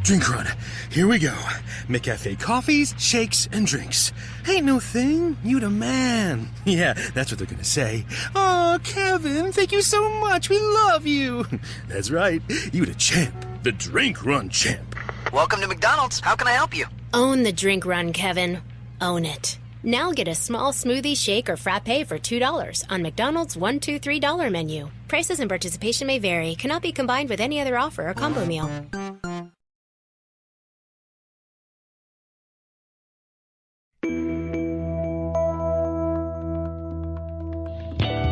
Drink run. Here we go. McCafe coffees, shakes, and drinks. Ain't no thing. You the man. Yeah, that's what they're gonna say. Oh, Kevin, thank you so much. We love you. That's right. You the champ. The drink run champ. Welcome to McDonald's. How can I help you? Own the drink run, Kevin. Own it. Now get a small smoothie, shake, or frappe for $2 on McDonald's $1, $2, $3 menu. Prices and participation may vary. Cannot be combined with any other offer or combo meal.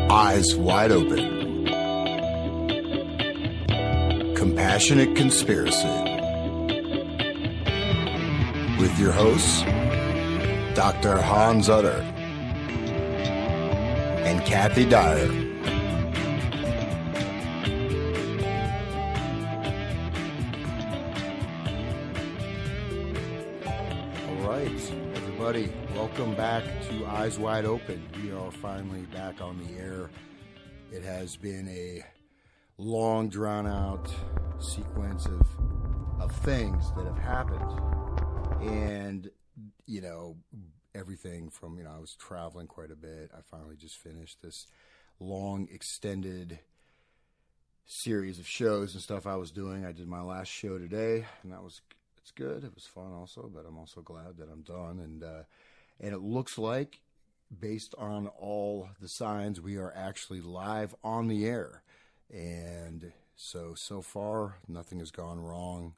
Eyes wide open. Compassionate Conspiracy. With your hosts, Dr. Hans Utter and Kathy Dyer. All right, everybody, welcome back to Eyes Wide Open. We are finally back on the air. It has been a long, drawn-out sequence of things that have happened. And, you know, everything from, I was traveling quite a bit. I finally just finished this long, extended series of shows and stuff I was doing. I did my last show today, and it's good. It was fun also, but I'm also glad that I'm done. And it looks like, based on all the signs, we are actually live on the air. And so far, nothing has gone wrong.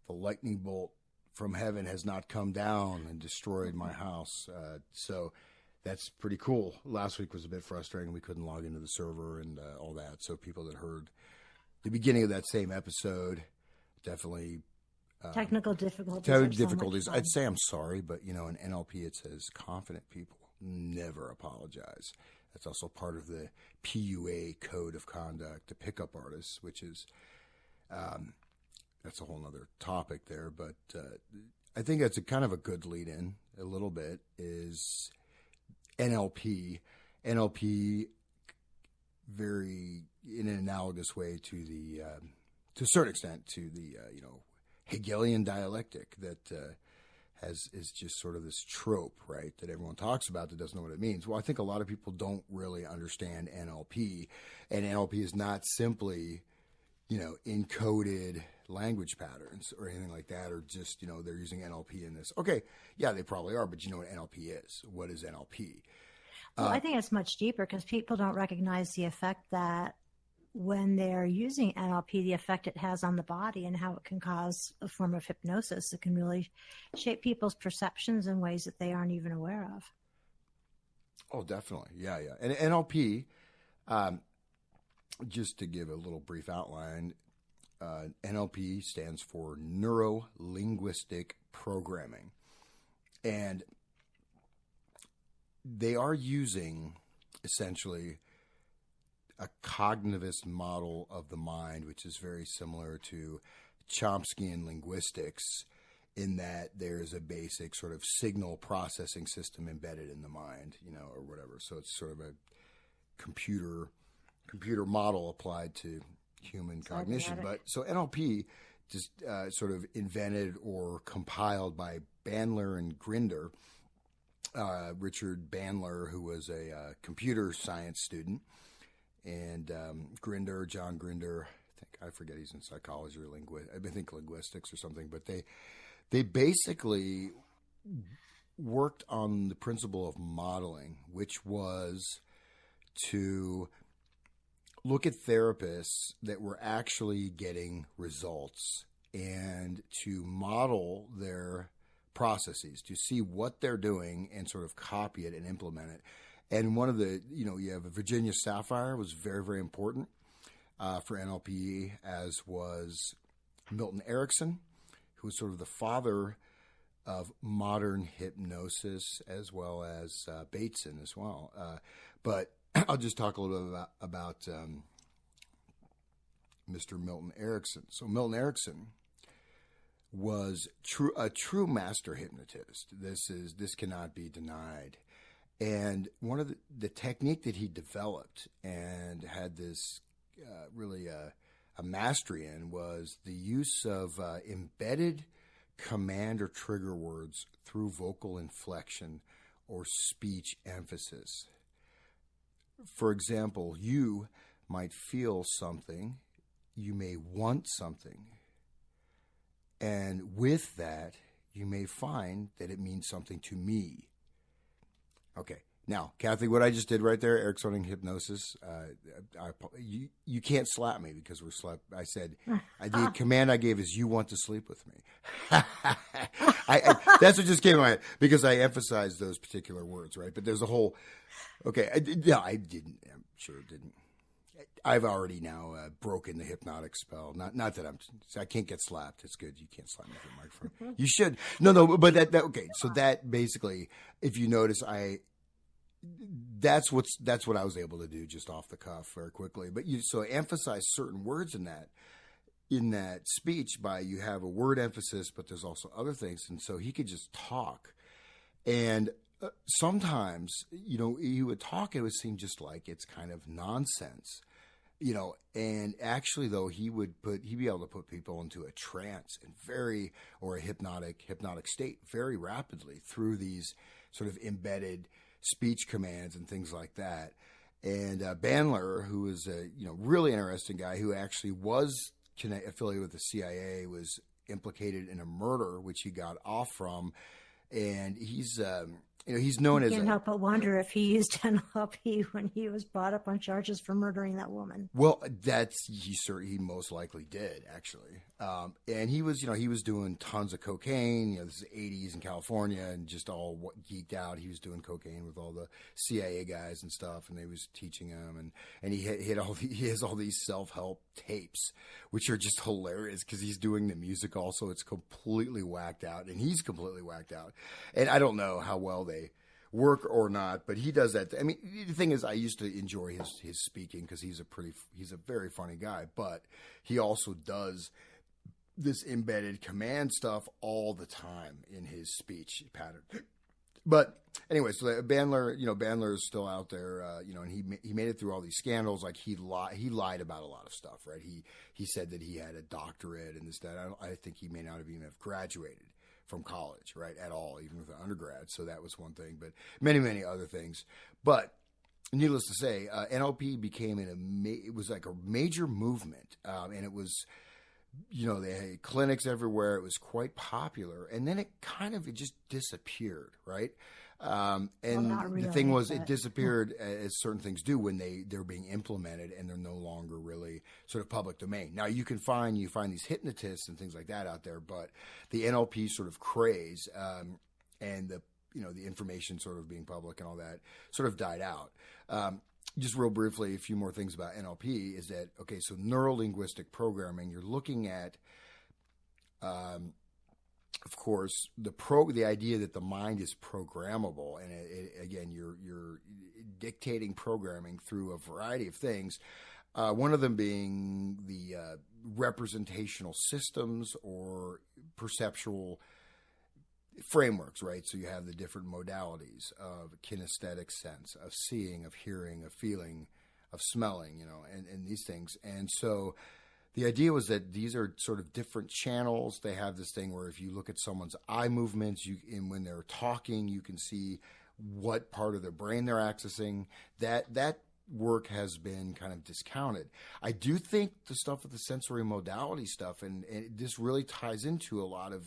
The lightning bolt from heaven has not come down and destroyed my house. So that's pretty cool. Last week was a bit frustrating. We couldn't log into the server and all that. So people that heard the beginning of that same episode, definitely technical difficulties. I'd say I'm sorry, but in NLP it says confident people never apologize. That's also part of the PUA code of conduct, the pickup artists, which is that's a whole nother topic there. But I think that's a kind of a good lead in a little bit is NLP. NLP very in an analogous way to the to a certain extent to the Hegelian dialectic that is just sort of this trope, right, that everyone talks about that doesn't know what it means. Well, I think a lot of people don't really understand NLP, and NLP is not simply, encoded language patterns or anything like that, or just, they're using NLP in this. Okay, yeah, they probably are, but you know what NLP is? What is NLP? Well, I think it's much deeper because people don't recognize the effect that when they're using NLP, the effect it has on the body and how it can cause a form of hypnosis. It can really shape people's perceptions in ways that they aren't even aware of. Oh, definitely. Yeah. And NLP, just to give a little brief outline, NLP stands for Neuro-Linguistic Programming. And they are using essentially a cognitivist model of the mind, which is very similar to Chomskyan linguistics, in that there's a basic sort of signal processing system embedded in the mind, or whatever. So it's sort of a computer model applied to human cognition. But so NLP just sort of invented or compiled by Bandler and Grinder. Richard Bandler, who was a computer science student, and John Grinder, I forget, he's in psychology or linguistics or something, but they basically worked on the principle of modeling, which was to look at therapists that were actually getting results and to model their processes, to see what they're doing and sort of copy it and implement it. And one of the, you have a Virginia Sapphire was very, very important for NLP, as was Milton Erickson, who was sort of the father of modern hypnosis, as well as Bateson as well. But I'll just talk a little bit about Mr. Milton Erickson. So Milton Erickson was a true master hypnotist. This cannot be denied. And one of the technique that he developed and had this really a mastery in was the use of embedded command or trigger words through vocal inflection or speech emphasis. For example, you might feel something, you may want something, and with that, you may find that it means something to me. Okay. Now, Kathy, what I just did right there, Ericksonian hypnosis, you can't slap me because we're slept. I said, the command I gave is you want to sleep with me. That's what just came to my head because I emphasized those particular words, right? But there's a whole, okay, I didn't, I'm sure it didn't. I've already now broken the hypnotic spell. Not that I can't get slapped. It's good. You can't slap me with a microphone. You should. No, but that okay. So that basically, if you notice, that's what I was able to do just off the cuff very quickly. But so emphasize certain words in that speech by you have a word emphasis, but there's also other things. And so he could just talk. And sometimes, he would talk, it would seem just like it's kind of nonsense, and actually though he'd be able to put people into a trance or a hypnotic state very rapidly through these sort of embedded speech commands and things like that. And Bandler, who is a really interesting guy who actually was affiliated with the CIA, was implicated in a murder which he got off from, and he's he's known as. Can't help but wonder if he used NLP when he was brought up on charges for murdering that woman. Well, he most likely did actually, and he was doing tons of cocaine. This is the '80s in California, and just all geeked out. He was doing cocaine with all the CIA guys and stuff, and they was teaching him, and he has all these self-help tapes, which are just hilarious because he's doing the music also. It's completely whacked out, and he's completely whacked out, and I don't know how well they work or not, but he does that. I mean, the thing is, I used to enjoy his speaking because he's a very funny guy, but he also does this embedded command stuff all the time in his speech pattern. But anyway, so Bandler is still out there, and he made it through all these scandals. Like he lied about a lot of stuff, right? He said that he had a doctorate and this, that. I think he may not have even have graduated from college, right, at all, even with an undergrad. So that was one thing, but many, many other things. But needless to say, NLP became it was like a major movement, and it was, they had clinics everywhere. It was quite popular, and then it just disappeared, right? And really, the thing was, it disappeared as certain things do when they're being implemented and they're no longer really sort of public domain. Now you find these hypnotists and things like that out there, but the NLP sort of craze and the information sort of being public and all that sort of died out. Just real briefly, a few more things about NLP is that, okay, so neuro-linguistic programming, you're looking at, of course, the idea that the mind is programmable, and again, you're dictating programming through a variety of things. One of them being the representational systems or perceptual frameworks, right? So you have the different modalities of kinesthetic sense, of seeing, of hearing, of feeling, of smelling, and these things. And so the idea was that these are sort of different channels. They have this thing where if you look at someone's eye movements, and when they're talking, you can see what part of their brain they're accessing. That work has been kind of discounted. I do think the stuff with the sensory modality stuff, and this really ties into a lot of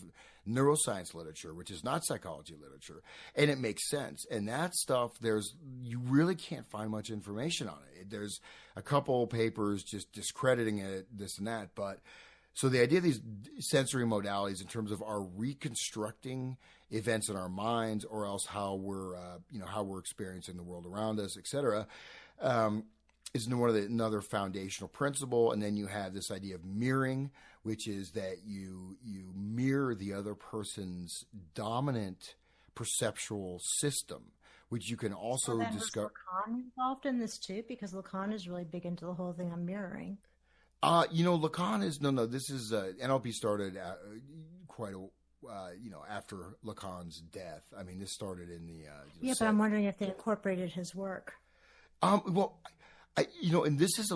neuroscience literature, which is not psychology literature, and it makes sense. And that stuff, you really can't find much information on it. There's a couple papers just discrediting it, this and that, but so the idea of these sensory modalities in terms of our reconstructing events in our minds, or else how we're experiencing the world around us, etc., is another foundational principle. And then you have this idea of mirroring, which is that you mirror the other person's dominant perceptual system, which you can also discover. Is Lacan involved in this too? Because Lacan is really big into the whole thing on mirroring. Lacan is this is NLP started quite a after Lacan's death. I mean, this started in the but I'm wondering if they incorporated his work. Well, And this is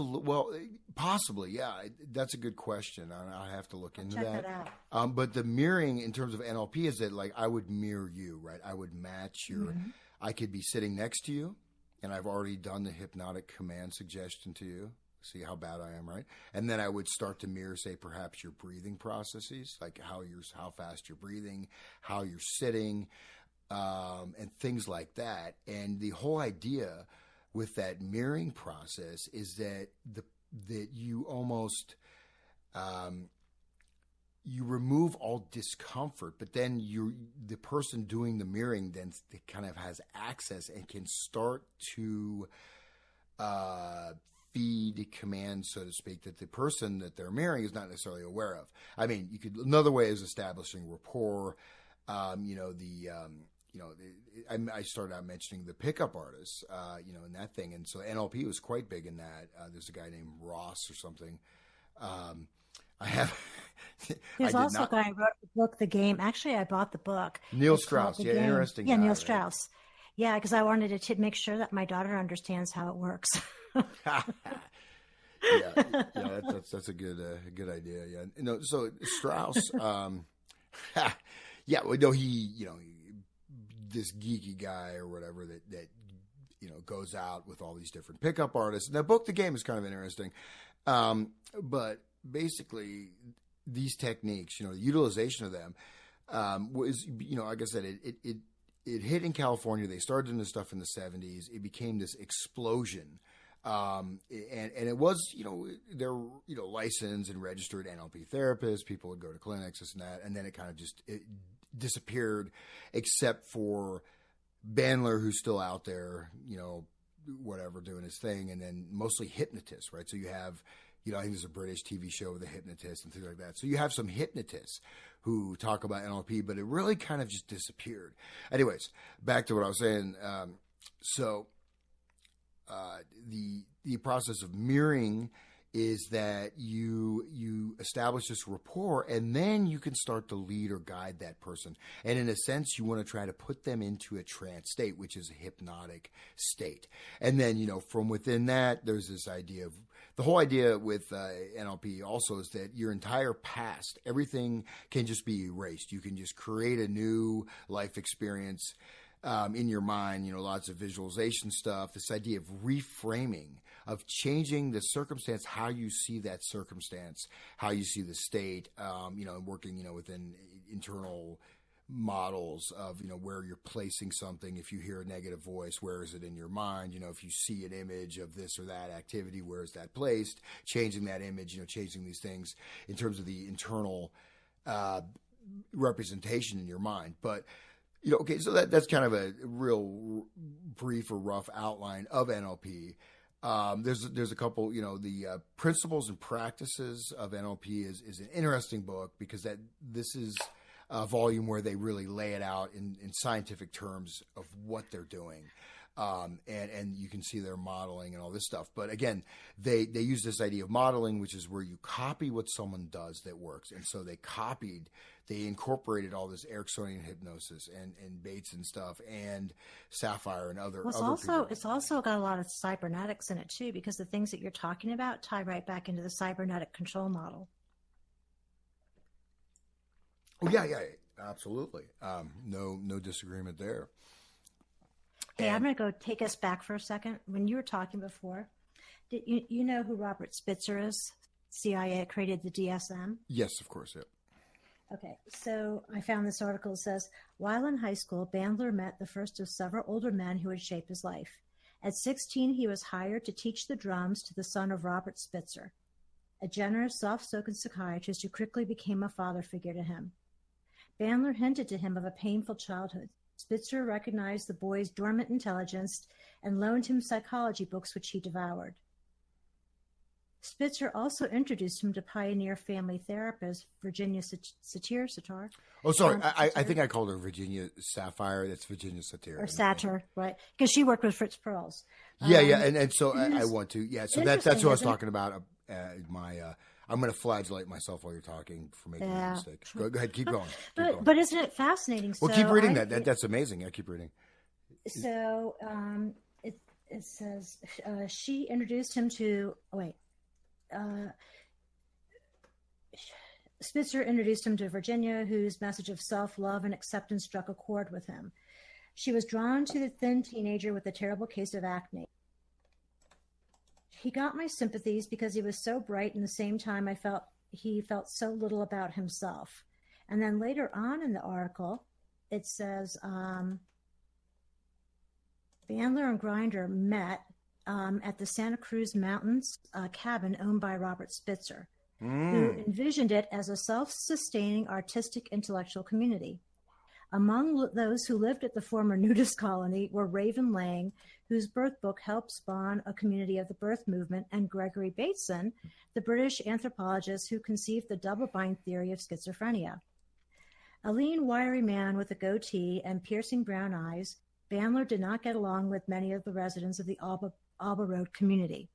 possibly, yeah. That's a good question. I have to look into Check that. that out. But the mirroring in terms of NLP is that like I would mirror you, right? I would match your. I could be sitting next to you, and I've already done the hypnotic command suggestion to you. See how bad I am, right? And then I would start to mirror, say, perhaps your breathing processes, like how fast you're breathing, how you're sitting, and things like that. And the whole idea with that mirroring process is that that you almost you remove all discomfort, but then the person doing the mirroring then kind of has access and can start to feed commands, so to speak, that the person that they're mirroring is not necessarily aware of. I mean, another way is establishing rapport. I started out mentioning the pickup artists, in that thing. And so NLP was quite big in that. There's a guy named Ross or something. There's also a guy who wrote the book, The Game. Actually, I bought the book. Neil It's Strauss. called The Yeah, Game. interesting. Yeah, guy, Neil right? Strauss. Yeah, because I wanted to make sure that my daughter understands how it works. That's a good idea. Yeah, so Strauss, this geeky guy or whatever that goes out with all these different pickup artists. And that book, The Game, is kind of interesting, but basically these techniques, the utilization of them was, like I said, it hit in California. They started doing this stuff in the 70s. It became this explosion. And it was, they're, licensed and registered NLP therapists. People would go to clinics, this and that. And then it kind of it disappeared, except for Bandler, who's still out there, whatever, doing his thing. And then mostly hypnotists, right? So you have, I think there's a British TV show with a hypnotist and things like that. So you have some hypnotists who talk about NLP, but it really kind of just disappeared. Anyways, back to what I was saying. The process of mirroring is that you establish this rapport, and then you can start to lead or guide that person. And in a sense, you want to try to put them into a trance state, which is a hypnotic state. And then, from within that, there's this idea of the whole idea with NLP also is that your entire past, everything can just be erased. You can just create a new life experience in your mind, lots of visualization stuff, this idea of reframing, of changing the circumstance, how you see that circumstance, how you see the state, and working, within internal models of, where you're placing something. If you hear a negative voice, where is it in your mind? If you see an image of this or that activity, where is that placed? Changing that image, changing these things in terms of the internal representation in your mind. But okay, so that's kind of a real brief or rough outline of NLP. There's a couple, the Principles and Practices of NLP is an interesting book, because this is a volume where they really lay it out in scientific terms of what they're doing. And you can see their modeling and all this stuff. But again, they use this idea of modeling, which is where you copy what someone does that works. And so they incorporated all this Ericksonian hypnosis and Bates and stuff and Sapphire and other. It's also got a lot of cybernetics in it too, because the things that you're talking about tie right back into the cybernetic control model. Oh yeah, absolutely. No disagreement there. Hey, I'm going to go take us back for a second. When you were talking before, did you know who Robert Spitzer is? CIA created the DSM. Yes, of course. Yeah. Okay, so I found this article that says, while in high school, Bandler met the first of several older men who would shape his life. At 16, he was hired to teach the drums to the son of Robert Spitzer, a generous, soft-spoken psychiatrist who quickly became a father figure to him. Bandler hinted to him of a painful childhood. Spitzer recognized the boy's dormant intelligence and loaned him psychology books, which he devoured. Spitzer also introduced him to pioneer family therapist Virginia Satir. Oh, sorry. I think I called her Virginia Sapphire. That's Virginia Satir. Or Satir, right? Because she worked with Fritz Perls. Yeah. And so I want to. Yeah. So that's what I was talking about. I'm going to flagellate myself while you're talking for making a mistake. Go ahead. Keep going. But isn't it fascinating? Well, keep reading that. That's amazing. I keep reading. So it says she introduced him to. Oh, wait. Spitzer introduced him to Virginia, whose message of self-love and acceptance struck a chord with him. She was drawn to the thin teenager with a terrible case of acne. He got my sympathies because he was so bright, and at the same time he felt so little about himself. And then later on in the article, it says Bandler and Grinder met at the Santa Cruz Mountains cabin owned by Robert Spitzer, who envisioned it as a self-sustaining artistic intellectual community. Among those who lived at the former nudist colony were Raven Lang, whose birth book helped spawn a community of the birth movement, and Gregory Bateson, the British anthropologist who conceived the double-bind theory of schizophrenia. A lean, wiry man with a goatee and piercing brown eyes, Bandler did not get along with many of the residents of the Alba Road community.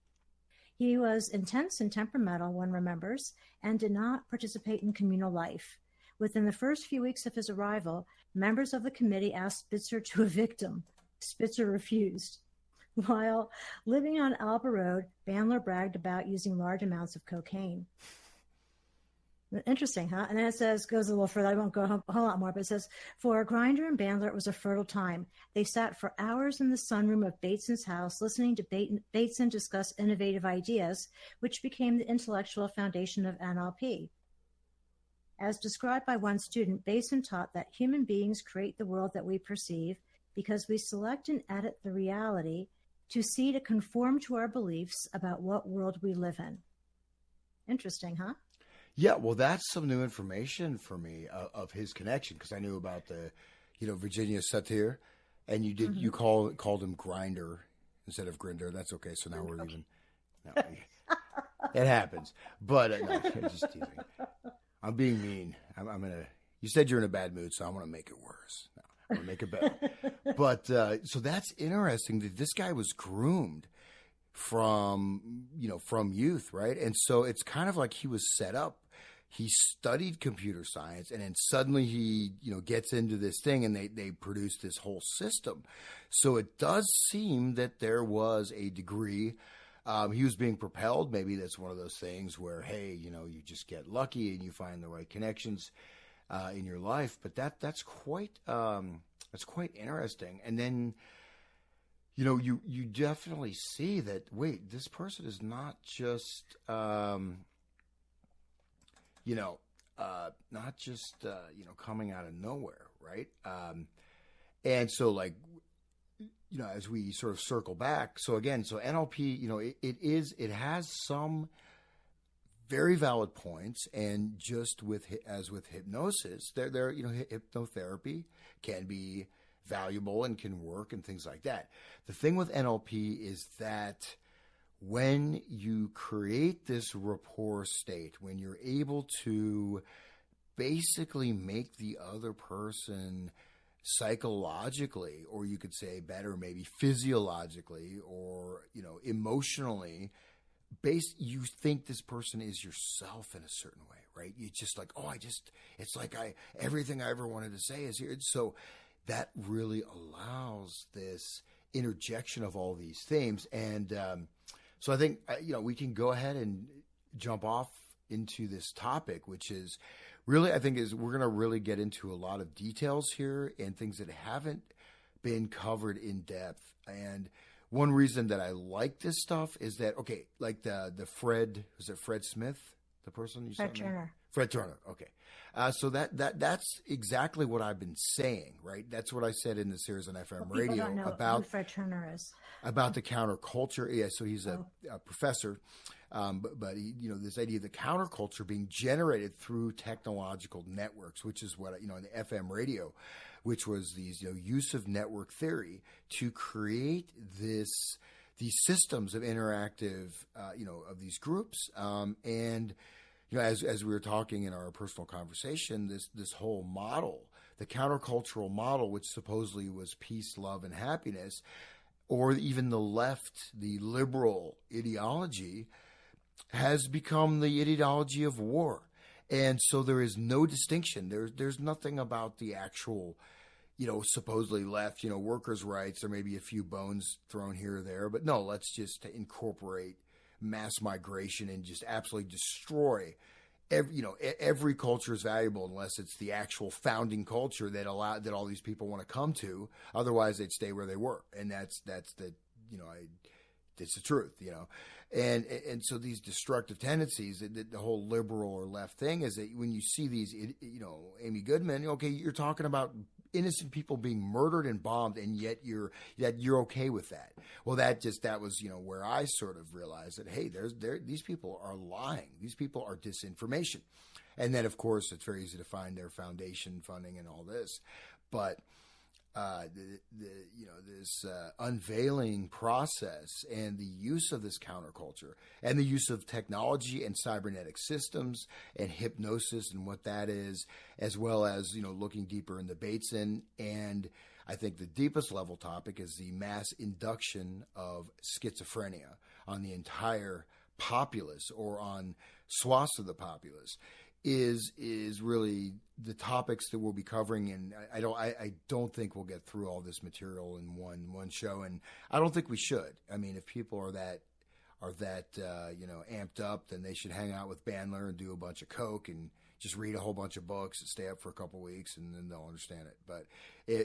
He was intense and temperamental, one remembers, and did not participate in communal life. Within the first few weeks of his arrival, members of the committee asked Spitzer to evict him. Spitzer refused. While living on Alba Road, Bandler bragged about using large amounts of cocaine. Interesting, huh? And then it goes a little further. I won't go a whole lot more, but it says, for Grinder and Bandler, it was a fertile time. They sat for hours in the sunroom of Bateson's house, listening to Bateson discuss innovative ideas, which became the intellectual foundation of NLP. As described by one student, Bateson taught that human beings create the world that we perceive because we select and edit the reality to see to conform to our beliefs about what world we live in. Interesting, huh? Yeah, well, that's some new information for me of his connection, because I knew about the, Virginia Satir, and you called him Grinder instead of Grinder. That's okay. So now we're even. No, it happens, but no, just teasing. I'm being mean. I'm gonna. You said you're in a bad mood, so I'm gonna make it worse. No, I'm gonna make it better. But so that's interesting that this guy was groomed from youth, right? And so it's kind of like he was set up. He studied computer science, and then suddenly he, gets into this thing, and they produce this whole system. So it does seem that there was a degree. He was being propelled. Maybe that's one of those things where, hey, you just get lucky and you find the right connections in your life. But that's quite interesting. And then, you definitely see that. Wait, this person is not just coming out of nowhere, right? And so as we sort of circle back, so NLP, it has some very valid points, and just as with hypnosis, hypnotherapy can be valuable and can work and things like that. The thing with NLP is that when you create this rapport state, when you're able to basically make the other person psychologically, or you could say better, maybe physiologically or, emotionally you think this person is yourself in a certain way, right? You just like, it's like everything I ever wanted to say is here. So that really allows this interjection of all these themes. And, so I think, we can go ahead and jump off into this topic, which is really, we're going to really get into a lot of details here and things that haven't been covered in depth. And one reason that I like this stuff is that, like the Fred Smith, the person you said? Fred Turner. Okay. So that's exactly what I've been saying, right? That's what I said in the series on FM radio don't know about who Fred Turner is. About the counterculture. Yeah. So he's a professor. But he, this idea of the counterculture being generated through technological networks, which is what, in the FM radio, which was these, use of network theory to create these systems of interactive, of these groups. And, as we were talking in our personal conversation, this whole model, the countercultural model, which supposedly was peace, love, and happiness, or even the left, the liberal ideology, has become the ideology of war. And so there is no distinction. There's nothing about the actual, supposedly left, workers' rights, or maybe a few bones thrown here or there. But no, let's just incorporate mass migration and just absolutely destroy every culture is valuable unless it's the actual founding culture that all these people want to come to. Otherwise, they'd stay where they were, and that's the it's the truth, and so these destructive tendencies, the whole liberal or left thing is that when you see these, Amy Goodman, okay, you're talking about innocent people being murdered and bombed, and yet you're okay with that. Well, that was where I sort of realized that, hey, these people are lying. These people are disinformation. And then, of course, it's very easy to find their foundation funding and all this, but this unveiling process and the use of this counterculture and the use of technology and cybernetic systems and hypnosis and what that is, as well as, looking deeper in the Bateson. And I think the deepest level topic is the mass induction of schizophrenia on the entire populace, or on swaths of the populace, is really the topics that we'll be covering. And I don't think we'll get through all this material in one show, and I don't think we should. I mean, if people are that amped up, then they should hang out with Bandler and do a bunch of coke and just read a whole bunch of books and stay up for a couple of weeks, and then they'll understand it. But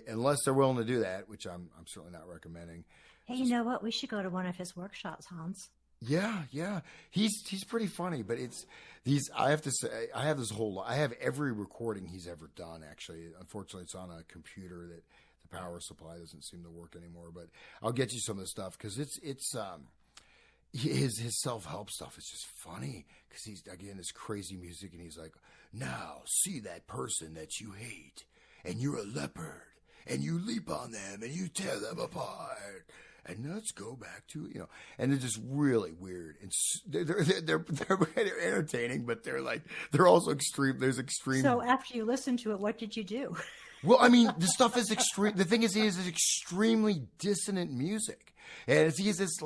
unless they're willing to do that, which I'm certainly not recommending. Hey, you know what? We should go to one of his workshops, Hans. Yeah. He's pretty funny, but it's these. I have to say, I have every recording he's ever done. Actually, unfortunately, it's on a computer that the power supply doesn't seem to work anymore. But I'll get you some of the stuff, because it's his self-help stuff is just funny, because he's, again, this crazy music, and he's like, now see that person that you hate, and you're a leopard, and you leap on them, and you tear them apart. And let's go back to, and they're just really weird, and they're entertaining, but they're also extreme. There's extreme. So after you listened to it, what did you do? Well, I mean, the stuff is extreme. The thing is extremely dissonant music, and he's this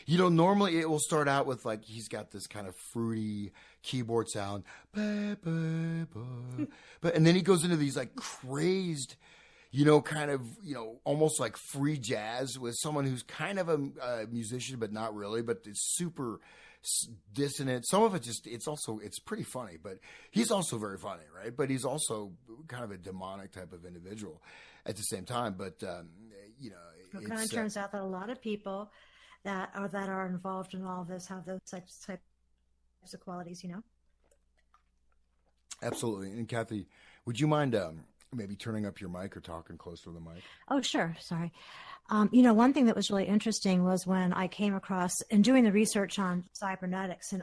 normally it will start out with he's got this kind of fruity keyboard sound, but and then he goes into these crazed, almost like free jazz with someone who's kind of a musician, but not really, but it's super dissonant. Some of it it's pretty funny, but he's also very funny, right? But he's also kind of a demonic type of individual at the same time. But, it kind of turns out that a lot of people that are involved in all this have those types of qualities, Absolutely. And Kathy, would you mind, maybe turning up your mic or talking closer to the mic? Oh, sure. Sorry. One thing that was really interesting was when I came across and doing the research on cybernetics, and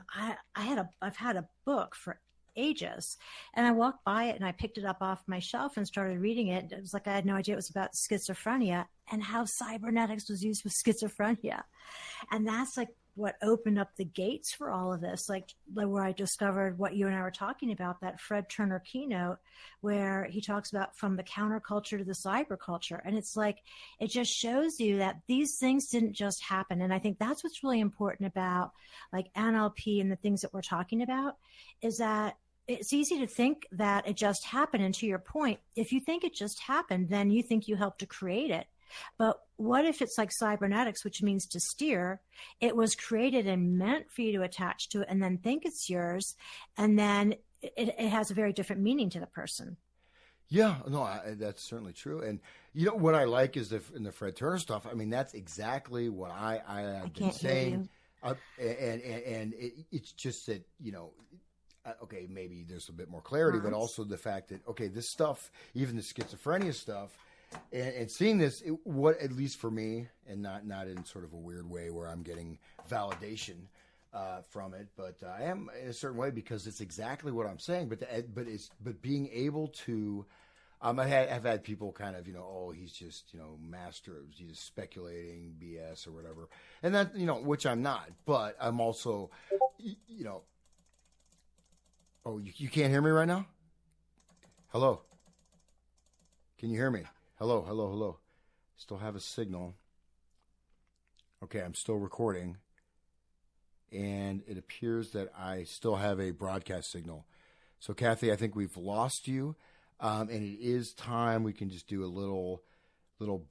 I've had a book for ages, and I walked by it and I picked it up off my shelf and started reading it. It was like I had no idea it was about schizophrenia and how cybernetics was used with schizophrenia. And that's what opened up the gates for all of this, where I discovered what you and I were talking about, that Fred Turner keynote, where he talks about from the counterculture to the cyberculture. And it's it just shows you that these things didn't just happen. And I think that's what's really important about NLP and the things that we're talking about, is that it's easy to think that it just happened. And to your point, if you think it just happened, then you think you helped to create it. But what if it's like cybernetics, which means to steer? It was created and meant for you to attach to it and then think it's yours. And then it has a very different meaning to the person. Yeah, no, that's certainly true. And what I like is in the Fred Turner stuff. I mean, that's exactly what I have been saying. And it's just that, okay, maybe there's a bit more clarity, but also the fact that, okay, this stuff, even the schizophrenia stuff, and seeing this, what, at least for me, and not in sort of a weird way where I'm getting validation from it, but I am in a certain way, because it's exactly what I'm saying. But being able to, I've had people kind of, oh, he's just, he's just speculating BS or whatever, and that, which I'm not, but I'm also, oh, you can't hear me right now? Hello? Can you hear me? Hello. Still have a signal. Okay, I'm still recording. And it appears that I still have a broadcast signal. So, Kathy, I think we've lost you. And it is time we can just do a little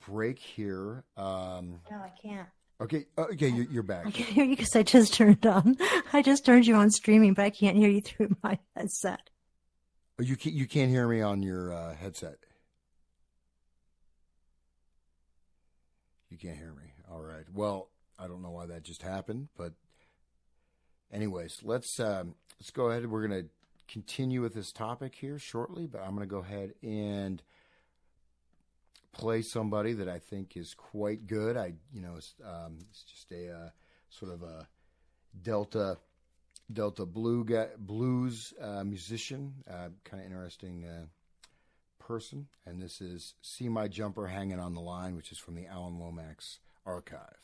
break here. No, I can't. Okay, you're back. I can't hear you because I just turned on. I just turned you on streaming, but I can't hear you through my headset. Oh, you can't hear me on your headset. You can't hear me. All right. Well, I don't know why that just happened, but anyways, let's go ahead. We're going to continue with this topic here shortly, but I'm going to go ahead and play somebody that I think is quite good. It's just a sort of a Delta blues musician, kind of interesting person. And this is "See My Jumper Hanging on the Line," which is from the Alan Lomax archive.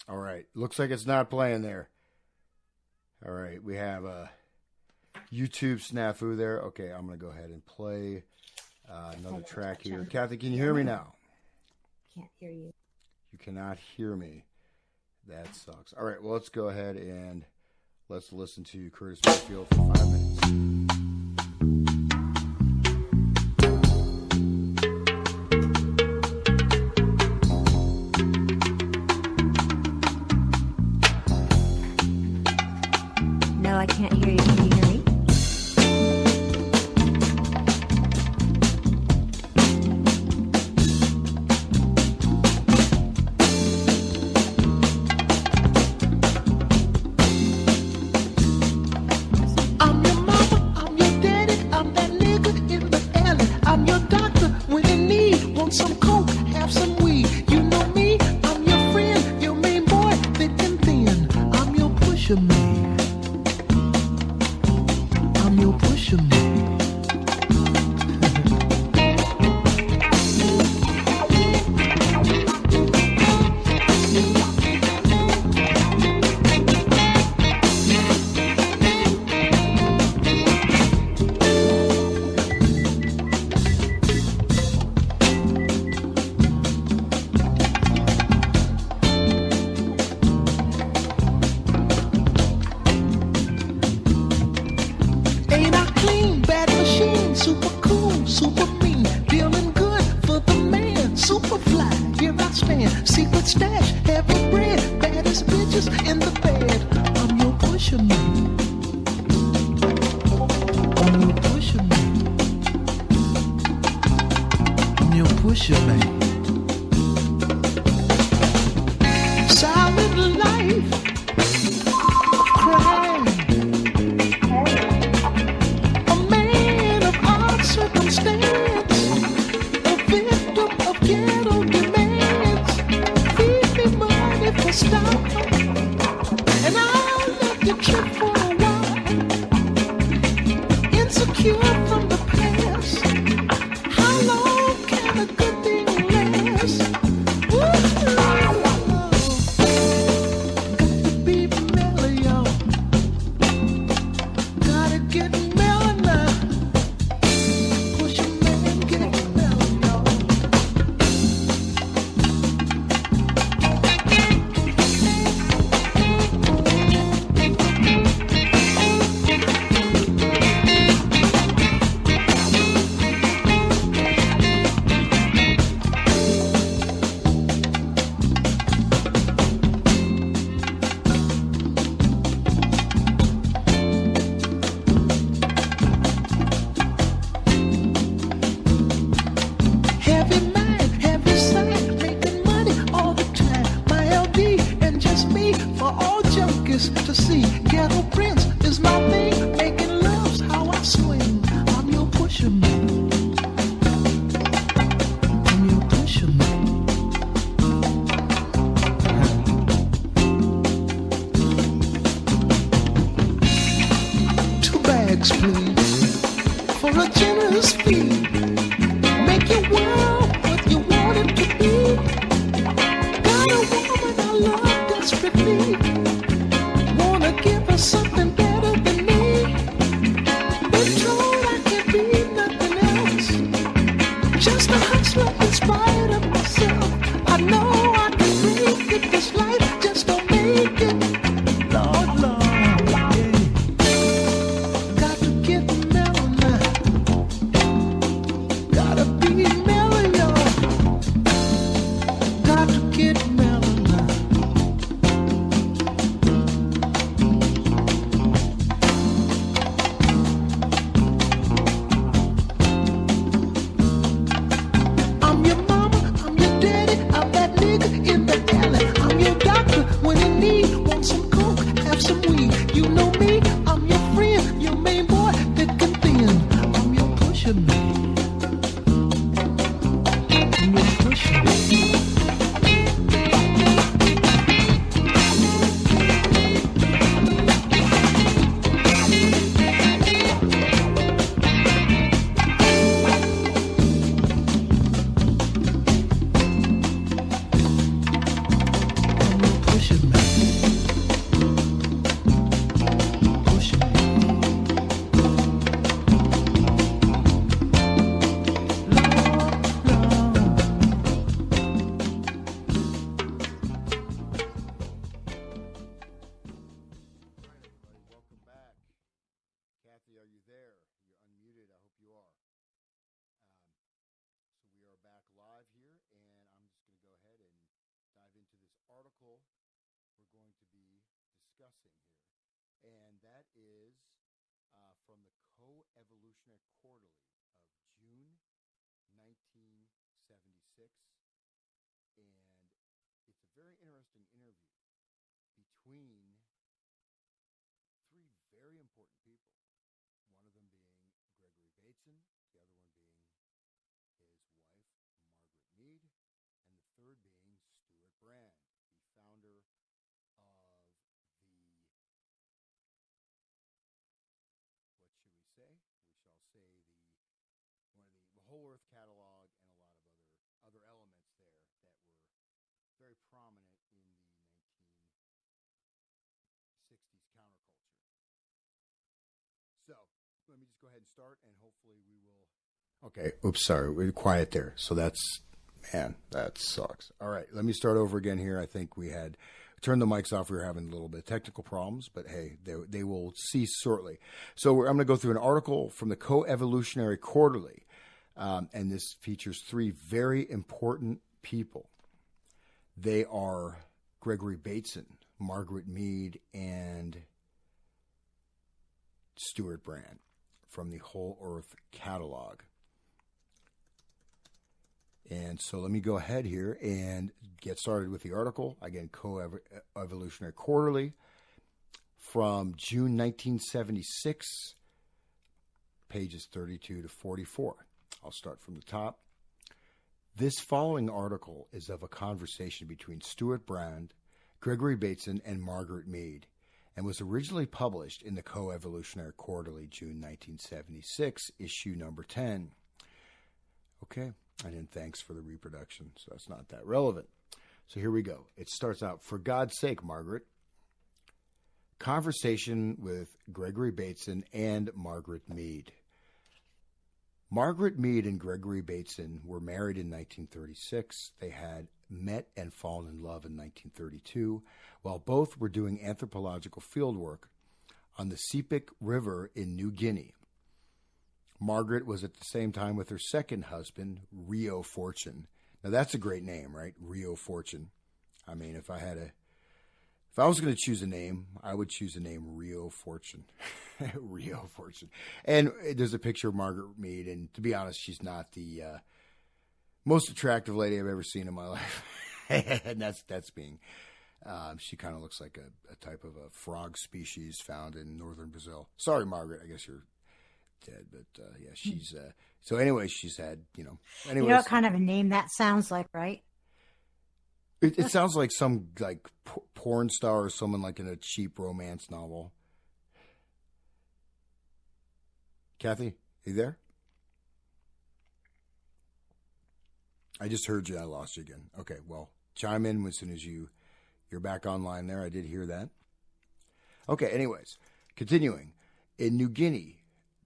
All right. Looks like it's not playing there. All right. We have a YouTube snafu there. Okay. I'm going to go ahead and play another track here. Kathy, can you hear me now? Can't hear you. You cannot hear me. That sucks. All right. Well, let's go ahead and let's listen to Curtis Mayfield for 5 minutes. I can't hear you. Can you hear me? I'm your mama, I'm your daddy, I'm that nigga in the alley. I'm your doctor when you need. Want some coke, have some weed. You know me, I'm your friend, your main boy, thick and thin. I'm your pusher man. You'll push me. Secret stash, heavy bread, baddest bitches in the bed. I'm your pusher man. I'm your pusher man. I'm your pusher man. Silent life, crime. A man of odd circumstance, a victim of ghetto demand. Stop, and I'll let you trip for a while. Insecure from the past. How long can a good thing last? Ooh, got to be mellow, y'all. Gotta get mellow now. Push your man, get mellow, y'all. schizophrenics, please, for a generous fee. Make your world what you want it to be. Got a woman I love desperately. Wanna give her something better than me. Been told I can't be nothing else. Just a hustler in spite of myself. I know I can make it. This life just don't make it. Lord, Lord, yeah. Got to get mellow now. Gotta be mellow, y'all. Got to get mellow now. I'm your mama, I'm your daddy, I'm that nigga in the alley. I'm your doctor when in need. Want some coke, have some weed. You know me, I'm your friend, your main boy, thick and thin. I'm your pusher man. I'm your pusher man. Pusher man. Pusher man. Welcome back. Kathy, are you there? You're unmuted. I hope you are. So we are back live here, and I'm just going to go ahead and dive into this article we're going to be discussing here. And that is from the Co-Evolutionary Quarterly of June 1976. And it's a very interesting interview between three very important people. One of them being Gregory Bateson, the other one being his wife, Margaret Mead, and the third being Stuart Brand, the founder of what should we say? We shall say the Whole Earth Catalog and a lot of other elements there that were very prominent in the 1960s counterculture. So let me just go ahead and start, and hopefully we will. Okay. Oops. Sorry. We're quiet there. So that sucks. All right. Let me start over again here. I think we had turned the mics off. We were having a little bit of technical problems, but hey, they will cease shortly. So I'm going to go through an article from the Co-Evolutionary Quarterly, and this features three very important people. They are Gregory Bateson, Margaret Mead, and Stuart Brand from the Whole Earth Catalog. And so let me go ahead here and get started with the article. Again, Co-Evolutionary Quarterly from June 1976, pages 32 to 44. I'll start from the top. This following article is of a conversation between Stuart Brand, Gregory Bateson, and Margaret Mead, and was originally published in the Co-Evolutionary Quarterly, June 1976, issue number 10. Okay, and then thanks for the reproduction, so that's not that relevant. So here we go. It starts out, "For God's sake, Margaret." Conversation with Gregory Bateson and Margaret Mead. Margaret Mead and Gregory Bateson were married in 1936. They had met and fallen in love in 1932, while both were doing anthropological fieldwork on the Sepik River in New Guinea. Margaret was at the same time with her second husband, Rio Fortune. Now that's a great name, right? Rio Fortune. I mean, if I was going to choose a name, I would choose the name Rio Fortune. Rio Fortune. And there's a picture of Margaret Mead, and to be honest, she's not the most attractive lady I've ever seen in my life. And that's being, she kind of looks like a type of a frog species found in northern Brazil. Sorry, Margaret, I guess you're dead, but yeah, she's, so anyway, she's had, anyways. You know what kind of a name that sounds like, right? It sounds like some porn star or someone like in a cheap romance novel. Kathy, you there? I just heard you. I lost you again. Okay, well, chime in as soon as you're back online there. I did hear that. Okay, anyways, continuing. In New Guinea,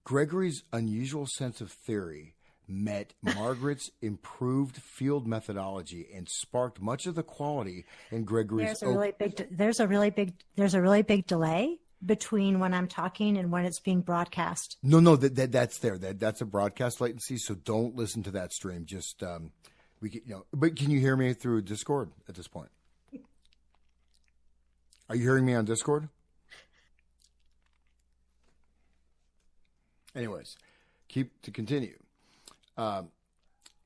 Gregory's unusual sense of theory met Margaret's improved field methodology and sparked much of the quality in Gregory's. There's a really big delay between when I'm talking and when it's being broadcast. No, that's there. That's a broadcast latency. So don't listen to that stream. Just But can you hear me through Discord at this point? Are you hearing me on Discord? Anyways, continue.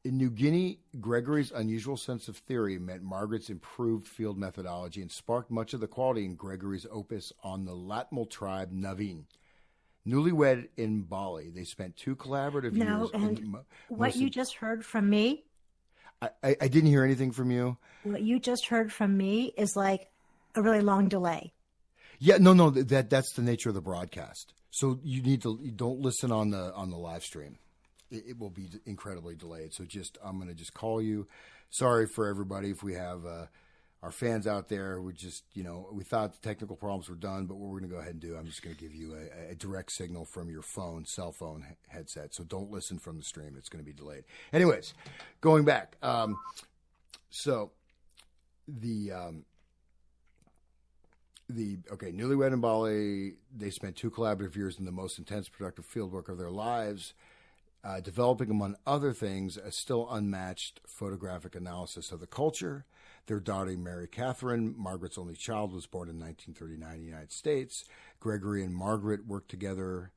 In New Guinea, Gregory's unusual sense of theory met Margaret's improved field methodology and sparked much of the quality in Gregory's opus on the Latmal tribe Navin. Newlywed in Bali, they spent 2 collaborative years. What you just heard from me? I didn't hear anything from you. What you just heard from me is like a really long delay. Yeah, no, that's the nature of the broadcast. So you don't listen on the live stream. It will be incredibly delayed. So I'm going to just call you. Sorry for everybody if we have our fans out there. We just, we thought the technical problems were done, but what we're going to go ahead and do, I'm just going to give you a direct signal from your cell phone headset. So don't listen from the stream. It's going to be delayed. Anyways, going back. Newlywed in Bali, they spent 2 collaborative years in the most intense productive fieldwork of their lives, developing, among other things, a still unmatched photographic analysis of the culture. Their daughter, Mary Catherine, Margaret's only child, was born in 1939 in the United States. Gregory and Margaret worked together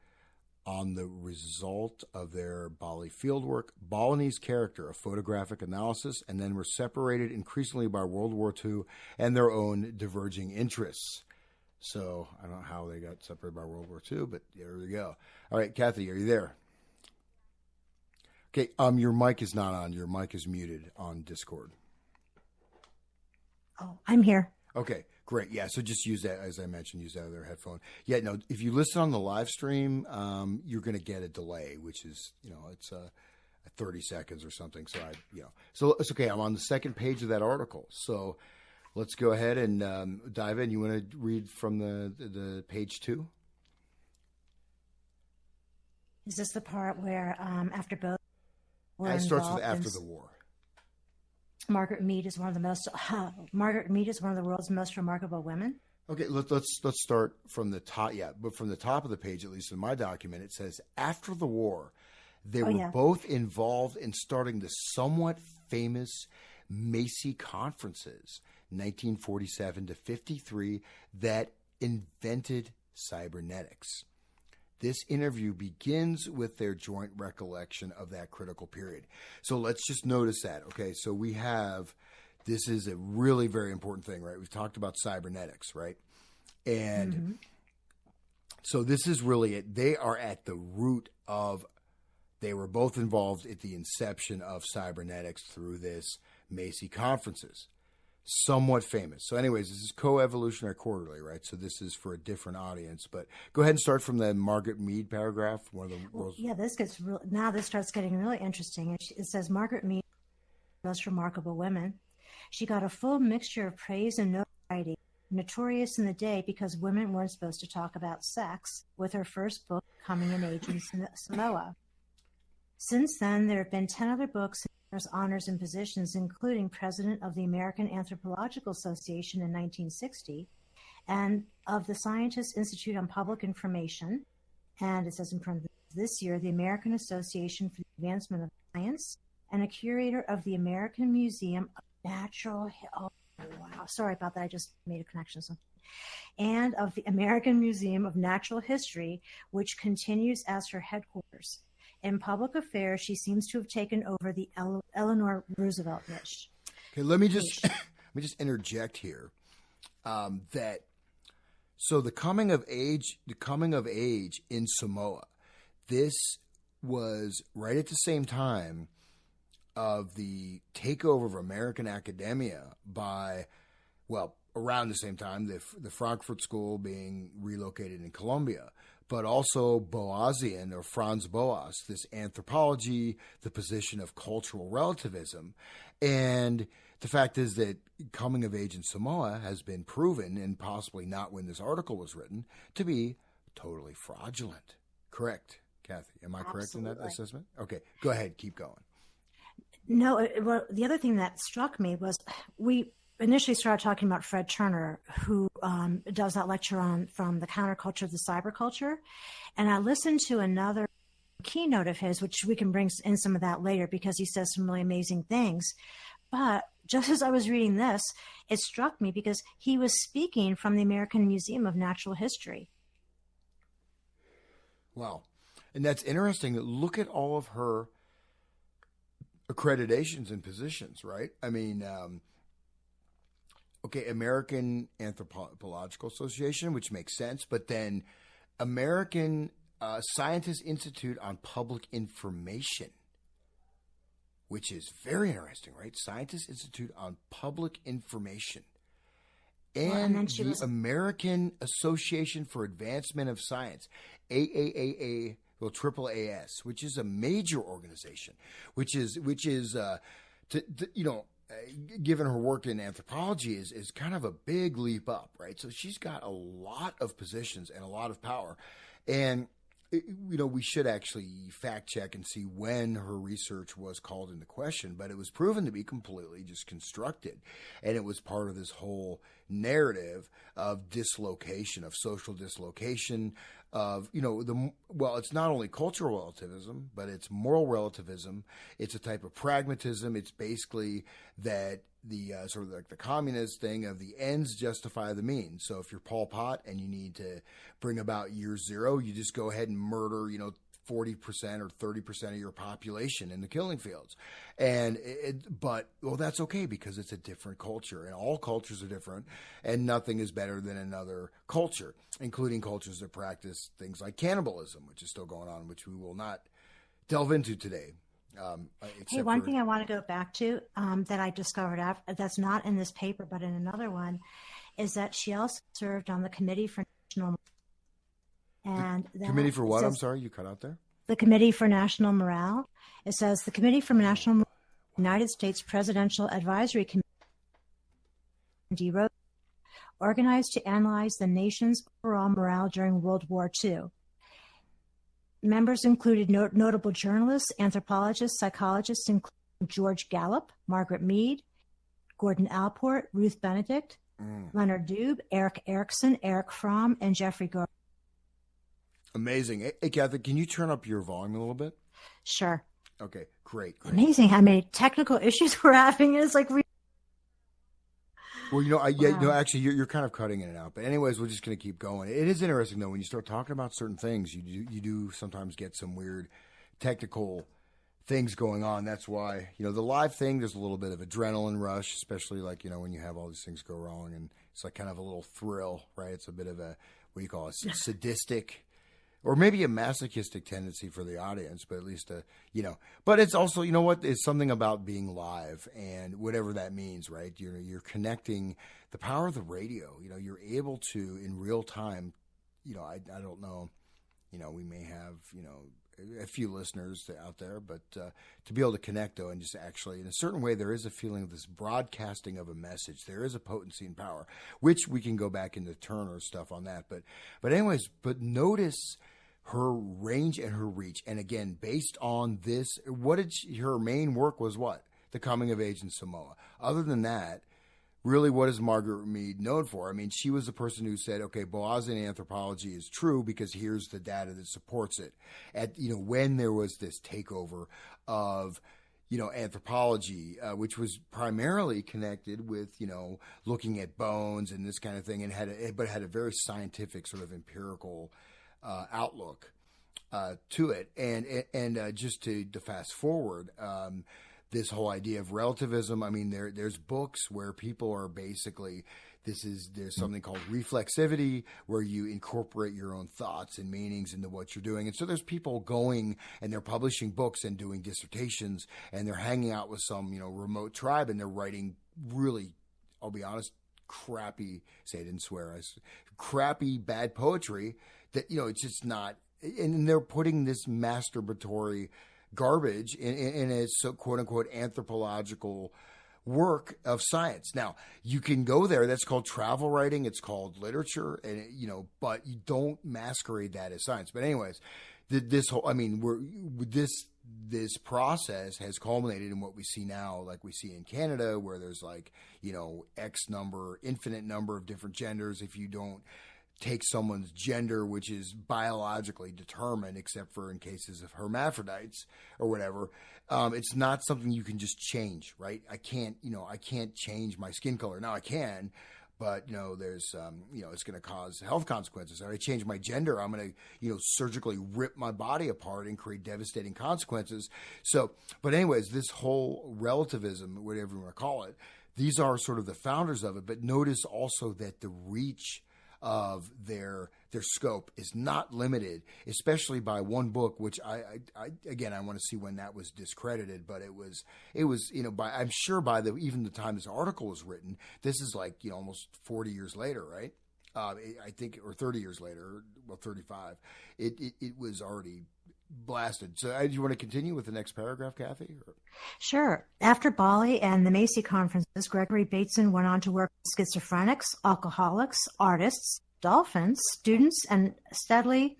on the result of their Bali fieldwork, Balinese character, a photographic analysis, and then were separated increasingly by World War II and their own diverging interests. So I don't know how they got separated by World War II, but there we go. All right, Kathy, are you there? Okay, your mic is not on. Your mic is muted on Discord. Oh, I'm here. Okay, great. Yeah, so just use that, as I mentioned, use that other headphone. Yeah, no, if you listen on the live stream, you're going to get a delay, which is, it's 30 seconds or something. So so it's okay. I'm on the second page of that article. So let's go ahead and dive in. You want to read from the page 2? Is this the part where after both were it starts with involved after the war. Margaret Mead is one of the world's most remarkable women. Okay, let's start from the top. Yeah, but from the top of the page, at least in my document, it says after the war, they were both involved in starting the somewhat famous Macy conferences, 1947 to 53, that invented cybernetics. This interview begins with their joint recollection of that critical period. So let's just notice that. Okay, so this is a really very important thing, right? We've talked about cybernetics, right? And so this is really it. They are at the root they were both involved at the inception of cybernetics through this Macy conferences. Somewhat famous. So anyways, this is Co-Evolutionary Quarterly, right? So this is for a different audience. But go ahead and start from the Margaret Mead paragraph. This starts getting really interesting. It says, Margaret Mead, most remarkable women. She got a full mixture of praise and notoriety, notorious in the day because women weren't supposed to talk about sex, with her first book, Coming in Age in Samoa. Since then, there have been 10 other books, honors, and positions, including president of the American Anthropological Association in 1960 and of the Scientist Institute on Public Information. And it says in parentheses, this year, the American Association for the Advancement of Science, and a curator of the American Museum of Natural... Oh, wow. Sorry about that. I just made a connection. And of the American Museum of Natural History, which continues as her headquarters. In public affairs, she seems to have taken over the Eleanor Roosevelt niche. Okay, let me just interject here. So the coming of age in Samoa, this was right at the same time of the takeover of American academia around the same time, the Frankfurt School being relocated in Columbia. but also Boasian or Franz Boas, this anthropology, the position of cultural relativism. And the fact is that coming of age in Samoa has been proven, and possibly not when this article was written, to be totally fraudulent. Correct, Kathy? Am I correct in that assessment? Okay, go ahead. Keep going. No, well, the other thing that struck me was we initially started talking about Fred Turner, who does that lecture on from the counterculture of the cyberculture. And I listened to another keynote of his, which we can bring in some of that later because he says some really amazing things. But just as I was reading this, it struck me because he was speaking from the American Museum of Natural History. Wow. And that's interesting. Look at all of her accreditations and positions, right? I mean, okay, American Anthropological Association, which makes sense, but then American Scientist Institute on Public Information, which is very interesting, right? Scientist Institute on Public Information. And the American Association for Advancement of Science, AAAA, well, AAAS, which is a major organization, which is given her work in anthropology is kind of a big leap up, right? So she's got a lot of positions and a lot of power. And we should actually fact check and see when her research was called into question, but it was proven to be completely just constructed. And it was part of this whole narrative of dislocation, of social dislocation, of, it's not only cultural relativism, but it's moral relativism. It's a type of pragmatism. It's basically that the sort of like the communist thing of the ends justify the means. So if you're Pol Pot and you need to bring about year zero, you just go ahead and murder, 40% or 30% of your population in the killing fields. And that's okay because it's a different culture, and all cultures are different, and nothing is better than another culture, including cultures that practice things like cannibalism, which is still going on, which we will not delve into today. Hey, one thing I want to go back to that I discovered that's not in this paper, but in another one, is that she also served on the Committee for National Committee for what? I'm sorry, you cut out there. The Committee for National Morale. It says the Committee for National Morale, United States Presidential Advisory Committee, organized to analyze the nation's overall morale during World War II. Members included notable journalists, anthropologists, psychologists, including George Gallup, Margaret Mead, Gordon Allport, Ruth Benedict, Leonard Dube, Eric Erickson, Eric Fromm, and Jeffrey Gordon. Amazing. Hey, Kathy, can you turn up your volume a little bit? Sure. Okay, great. Amazing how many technical issues we're having. It's like Well, actually, you're kind of cutting in and out. But anyways, we're just going to keep going. It is interesting, though, when you start talking about certain things, you do sometimes get some weird technical things going on. That's why, the live thing, there's a little bit of adrenaline rush, especially like, when you have all these things go wrong. And it's like kind of a little thrill, right? It's a bit of a, what do you call it, sadistic or maybe a masochistic tendency for the audience, but at least, but it's also, it's something about being live and whatever that means, right? You're connecting the power of the radio, you're able to in real time, I don't know, we may have, a few listeners out there, but to be able to connect though, and just actually in a certain way, there is a feeling of this broadcasting of a message. There is a potency and power, which we can go back into Turner stuff on that. But anyways, notice her range and her reach. And again, based on this, her main work was what? The coming of age in Samoa. Other than that, really, what is Margaret Mead known for? I mean, she was the person who said, okay, Boasian anthropology is true because here's the data that supports it. When there was this takeover of, anthropology, which was primarily connected with, looking at bones and this kind of thing, and had a very scientific sort of empirical outlook to it. And just to fast forward, this whole idea of relativism. I mean, there's books where people are basically, there's something called reflexivity, where you incorporate your own thoughts and meanings into what you're doing. And so there's people going and they're publishing books and doing dissertations, and they're hanging out with some, remote tribe, and they're writing really, I'll be honest, crappy, say I didn't swear, crappy, bad poetry that, it's just not, and they're putting this masturbatory garbage in a quote unquote anthropological work of science. Now, you can go there. That's called travel writing. It's called literature, and but you don't masquerade that as science. But anyways, this whole, this process has culminated in what we see now, like we see in Canada, where there's infinite number of different genders. If you don't take someone's gender, which is biologically determined, except for in cases of hermaphrodites or whatever, it's not something you can just change, right? I can't change my skin color. Now I can, but there's it's going to cause health consequences. If I change my gender, I'm going to surgically rip my body apart and create devastating consequences. So, but anyways, this whole relativism, whatever you want to call it, these are sort of the founders of it. But notice also that the reach of their scope is not limited, especially by one book, which I want to see when that was discredited, but it was I'm sure by even the time this article was written, this is almost 40 years later, right? I think, or 30 years later, well, 35. It was already blasted. So do you want to continue with the next paragraph, Kathy? Or? Sure. After Bali and the Macy conferences, Gregory Bateson went on to work with schizophrenics, alcoholics, artists, dolphins, students, and steadily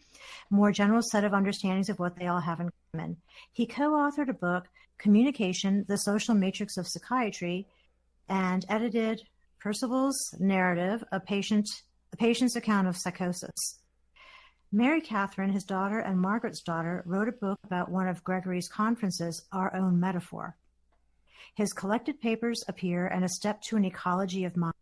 more general set of understandings of what they all have in common. He co-authored a book, Communication, the Social Matrix of Psychiatry, and edited Percival's narrative, a patient's account of psychosis. Mary Catherine, his daughter, and Margaret's daughter wrote a book about one of Gregory's conferences, Our Own Metaphor. His collected papers appear in A Step to an Ecology of Mind,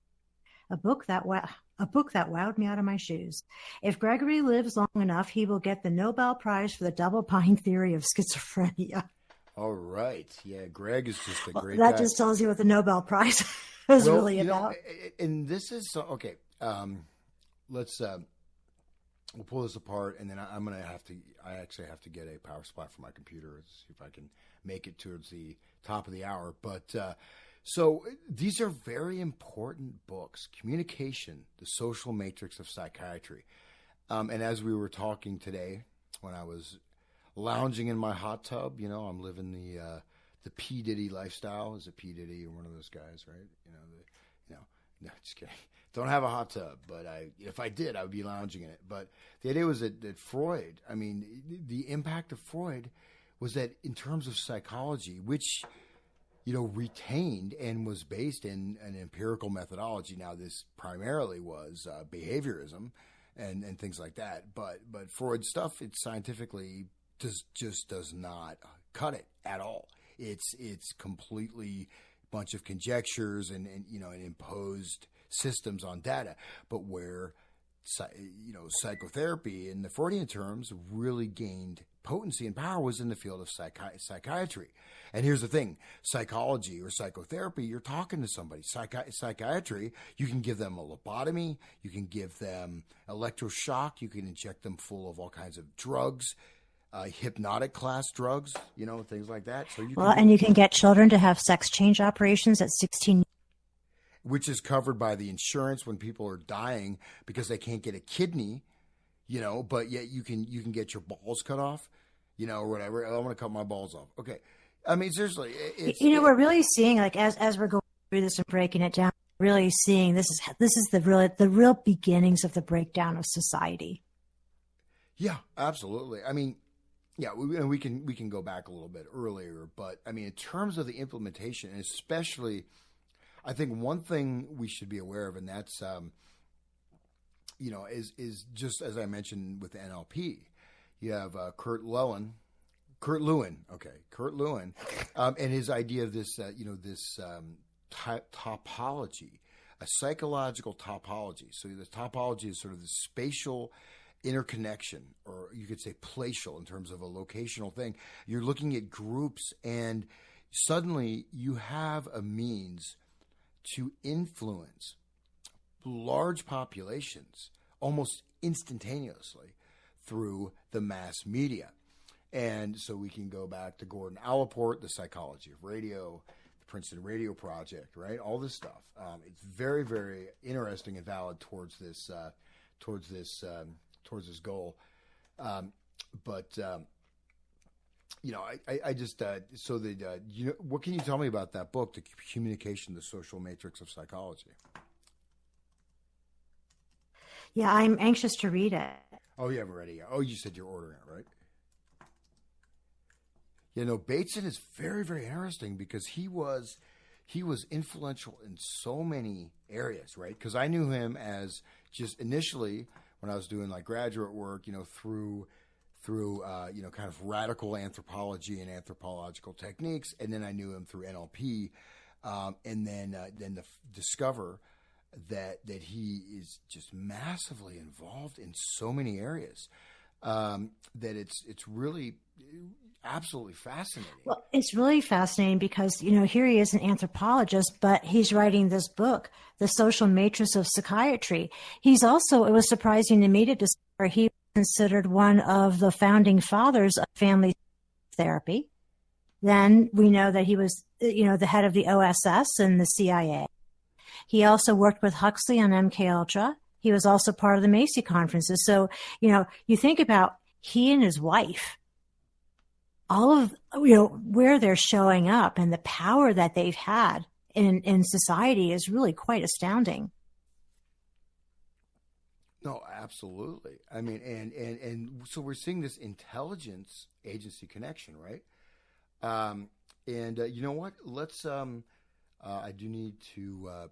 a book that wowed me out of my shoes. If Gregory lives long enough, he will get the Nobel Prize for the double-bind theory of schizophrenia. All right. Yeah, Greg is just a great that guy. just tells you what the Nobel Prize is really about. And this is, okay, let's... We'll pull this apart, and then I actually have to get a power supply for my computer. See if I can make it towards the top of the hour. But so these are very important books. Communication, the Social Matrix of Psychiatry. And as we were talking today, when I was lounging in my hot tub, I'm living the P. Diddy lifestyle. Is it P. Diddy or one of those guys, right? No, just kidding. Don't have a hot tub, but if I did, I would be lounging in it. But the idea was that Freud, the impact of Freud was that in terms of psychology, which, retained and was based in an empirical methodology. Now, this primarily was behaviorism and things like that. But Freud's stuff, it scientifically just does not cut it at all. It's completely bunch of conjectures and imposed systems on data. But where psychotherapy in the Freudian terms really gained potency and power was in the field of psychiatry. And here's the thing: psychology or psychotherapy, you're talking to somebody. Psychiatry, you can give them a lobotomy, you can give them electroshock, you can inject them full of all kinds of drugs, hypnotic class drugs, things like that. So you can get children to have sex change operations at 16, which is covered by the insurance when people are dying because they can't get a kidney, but yet you can get your balls cut off, or whatever. I want to cut my balls off. Okay. Seriously, we're really seeing, as we're going through this and breaking it down, really seeing this is the real beginnings of the breakdown of society. Yeah, absolutely. Yeah, we can go back a little bit earlier, but in terms of the implementation, and especially, I think one thing we should be aware of, and that's, is just as I mentioned with NLP, you have Kurt Lewin, and his idea of this, topology, a psychological topology. So the topology is sort of the spatial interconnection, or you could say placial in terms of a locational thing. You're looking at groups, and suddenly you have a means to influence large populations almost instantaneously through the mass media. And so we can go back to Gordon Allport, The Psychology of Radio, the Princeton Radio Project, right? All this stuff. It's very, very interesting and valid towards this towards his goal. But I just so that what can you tell me about that book, The Communication, the Social Matrix of Psychology? Yeah, I'm anxious to read it. Oh, you haven't read it yet. Oh, you said you're ordering it, right? Bateson is very, very interesting because he was influential in so many areas, right? Because I knew him as just initially when I was doing like graduate work, through kind of radical anthropology and anthropological techniques, and then I knew him through NLP, and then discover that he is just massively involved in so many areas that it's really absolutely fascinating. Well, it's really fascinating because, here he is an anthropologist, but he's writing this book, The Social Matrix of Psychiatry. He's also, it was surprising to me to discover he was considered one of the founding fathers of family therapy. Then we know that he was, the head of the OSS and the CIA. He also worked with Huxley on MKUltra. He was also part of the Macy conferences. So, you think about he and his wife, all of, where they're showing up and the power that they've had in society is really quite astounding. No, absolutely. I mean, and so we're seeing this intelligence agency connection, right? You know what? Let's, I do need to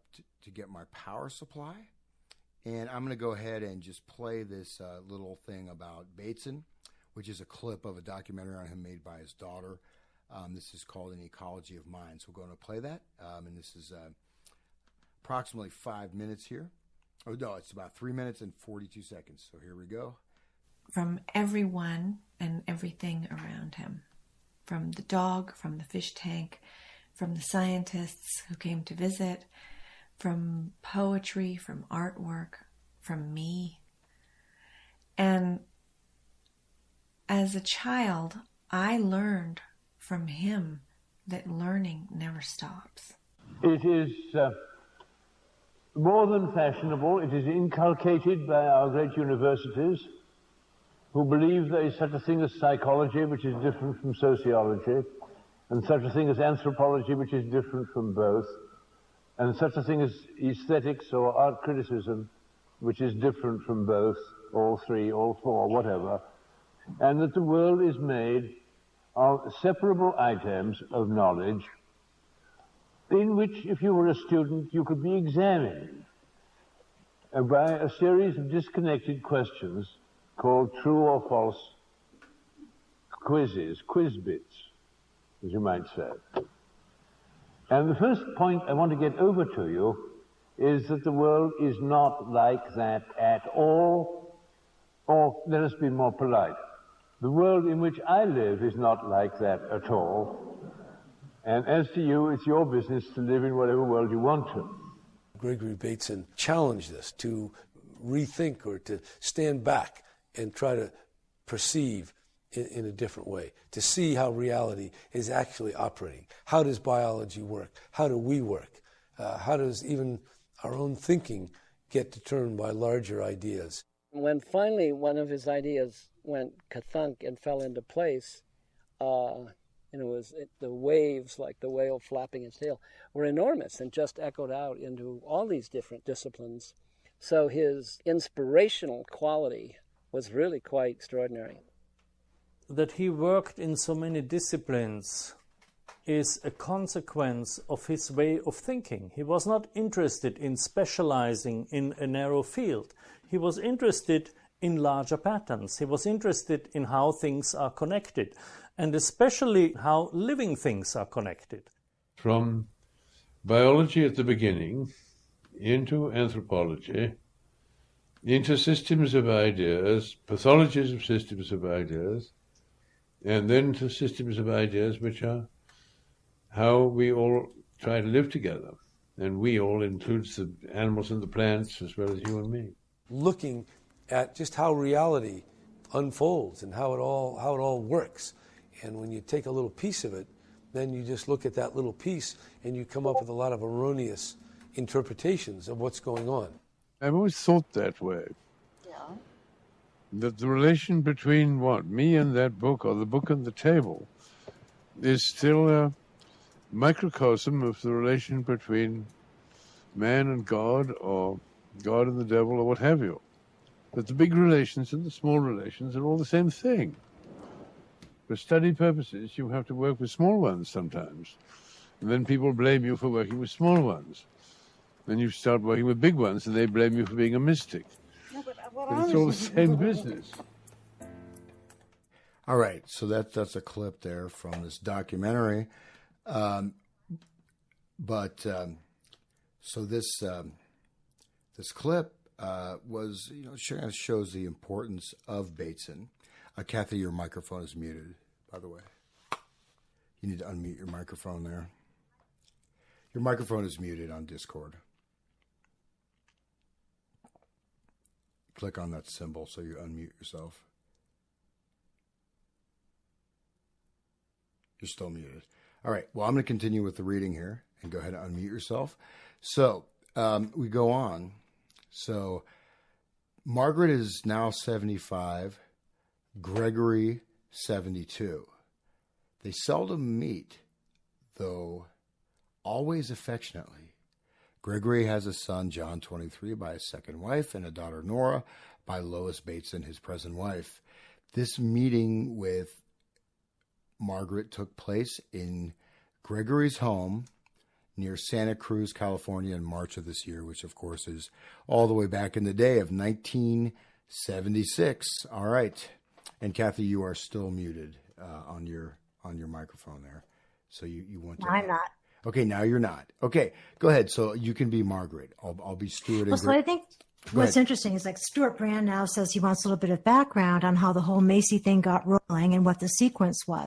get my power supply, and I'm going to go ahead and just play this little thing about Bateson, which is a clip of a documentary on him made by his daughter. This is called An Ecology of Mind. So we're going to play that, and this is approximately 5 minutes here. Oh, no, it's about 3 minutes and 42 seconds. So here we go. From everyone and everything around him. From the dog, from the fish tank, from the scientists who came to visit, from poetry, from artwork, from me. And as a child, I learned from him that learning never stops. It is more than fashionable. It is inculcated by our great universities who believe there is such a thing as psychology, which is different from sociology, and such a thing as anthropology, which is different from both, and such a thing as aesthetics or art criticism, which is different from both, all three, all four, whatever, and that the world is made of separable items of knowledge in which, if you were a student, you could be examined by a series of disconnected questions called true or false quizzes, quiz bits, as you might say. And the first point I want to get over to you is that the world is not like that at all, or let us be more polite. The world in which I live is not like that at all. And as to you, it's your business to live in whatever world you want to. Gregory Bateson challenged us to rethink or to stand back and try to perceive in a different way, to see how reality is actually operating. How does biology work? How do we work? How does even our own thinking get determined by larger ideas? When finally one of his ideas went ka-thunk and fell into place, the waves, like the whale flapping its tail, were enormous and just echoed out into all these different disciplines. So his inspirational quality was really quite extraordinary. That he worked in so many disciplines is a consequence of his way of thinking. He was not interested in specializing in a narrow field. He was interested in larger patterns. He was interested in how things are connected, and especially how living things are connected. From biology at the beginning, into anthropology, into systems of ideas, pathologies of systems of ideas, and then to systems of ideas which are how we all try to live together. And we all includes the animals and the plants as well as you and me. Looking at just how reality unfolds and how it all works. And when you take a little piece of it, then you just look at that little piece and you come up with a lot of erroneous interpretations of what's going on. I've always thought that way. Yeah. that the relation between me and that book, or the book and the table, is still a microcosm of the relation between man and God, or God and the devil, or what have you. But the big relations and the small relations are all the same thing. For study purposes, you have to work with small ones sometimes. And then people blame you for working with small ones. Then you start working with big ones, and they blame you for being a mystic. No, but it's all the same business. All right, so that's a clip there from this documentary. So this clip was, kind of shows the importance of Bateson. Kathy, your microphone is muted, by the way. You need to unmute your microphone there. Your microphone is muted on Discord. Click on that symbol so you unmute yourself. You're still muted. All right. Well, I'm going to continue with the reading here and go ahead and unmute yourself. So we go on. So Margaret is now 75, Gregory 72. They seldom meet, though always affectionately. Gregory has a son, John, 23, by his second wife, and a daughter, Nora, by Lois Bateson, his present wife. This meeting with Margaret took place in Gregory's home near Santa Cruz, California, in March of this year, which, of course, is all the way back in the day of 1976. All right. And, Kathy, you are still muted on your microphone there. So you want to... I'm not. Okay, now you're not. Okay, go ahead. So you can be Margaret. I'll be Stuart. Well, so I think what's interesting is, like, Stuart Brand now says he wants a little bit of background on how the whole Macy thing got rolling and what the sequence was.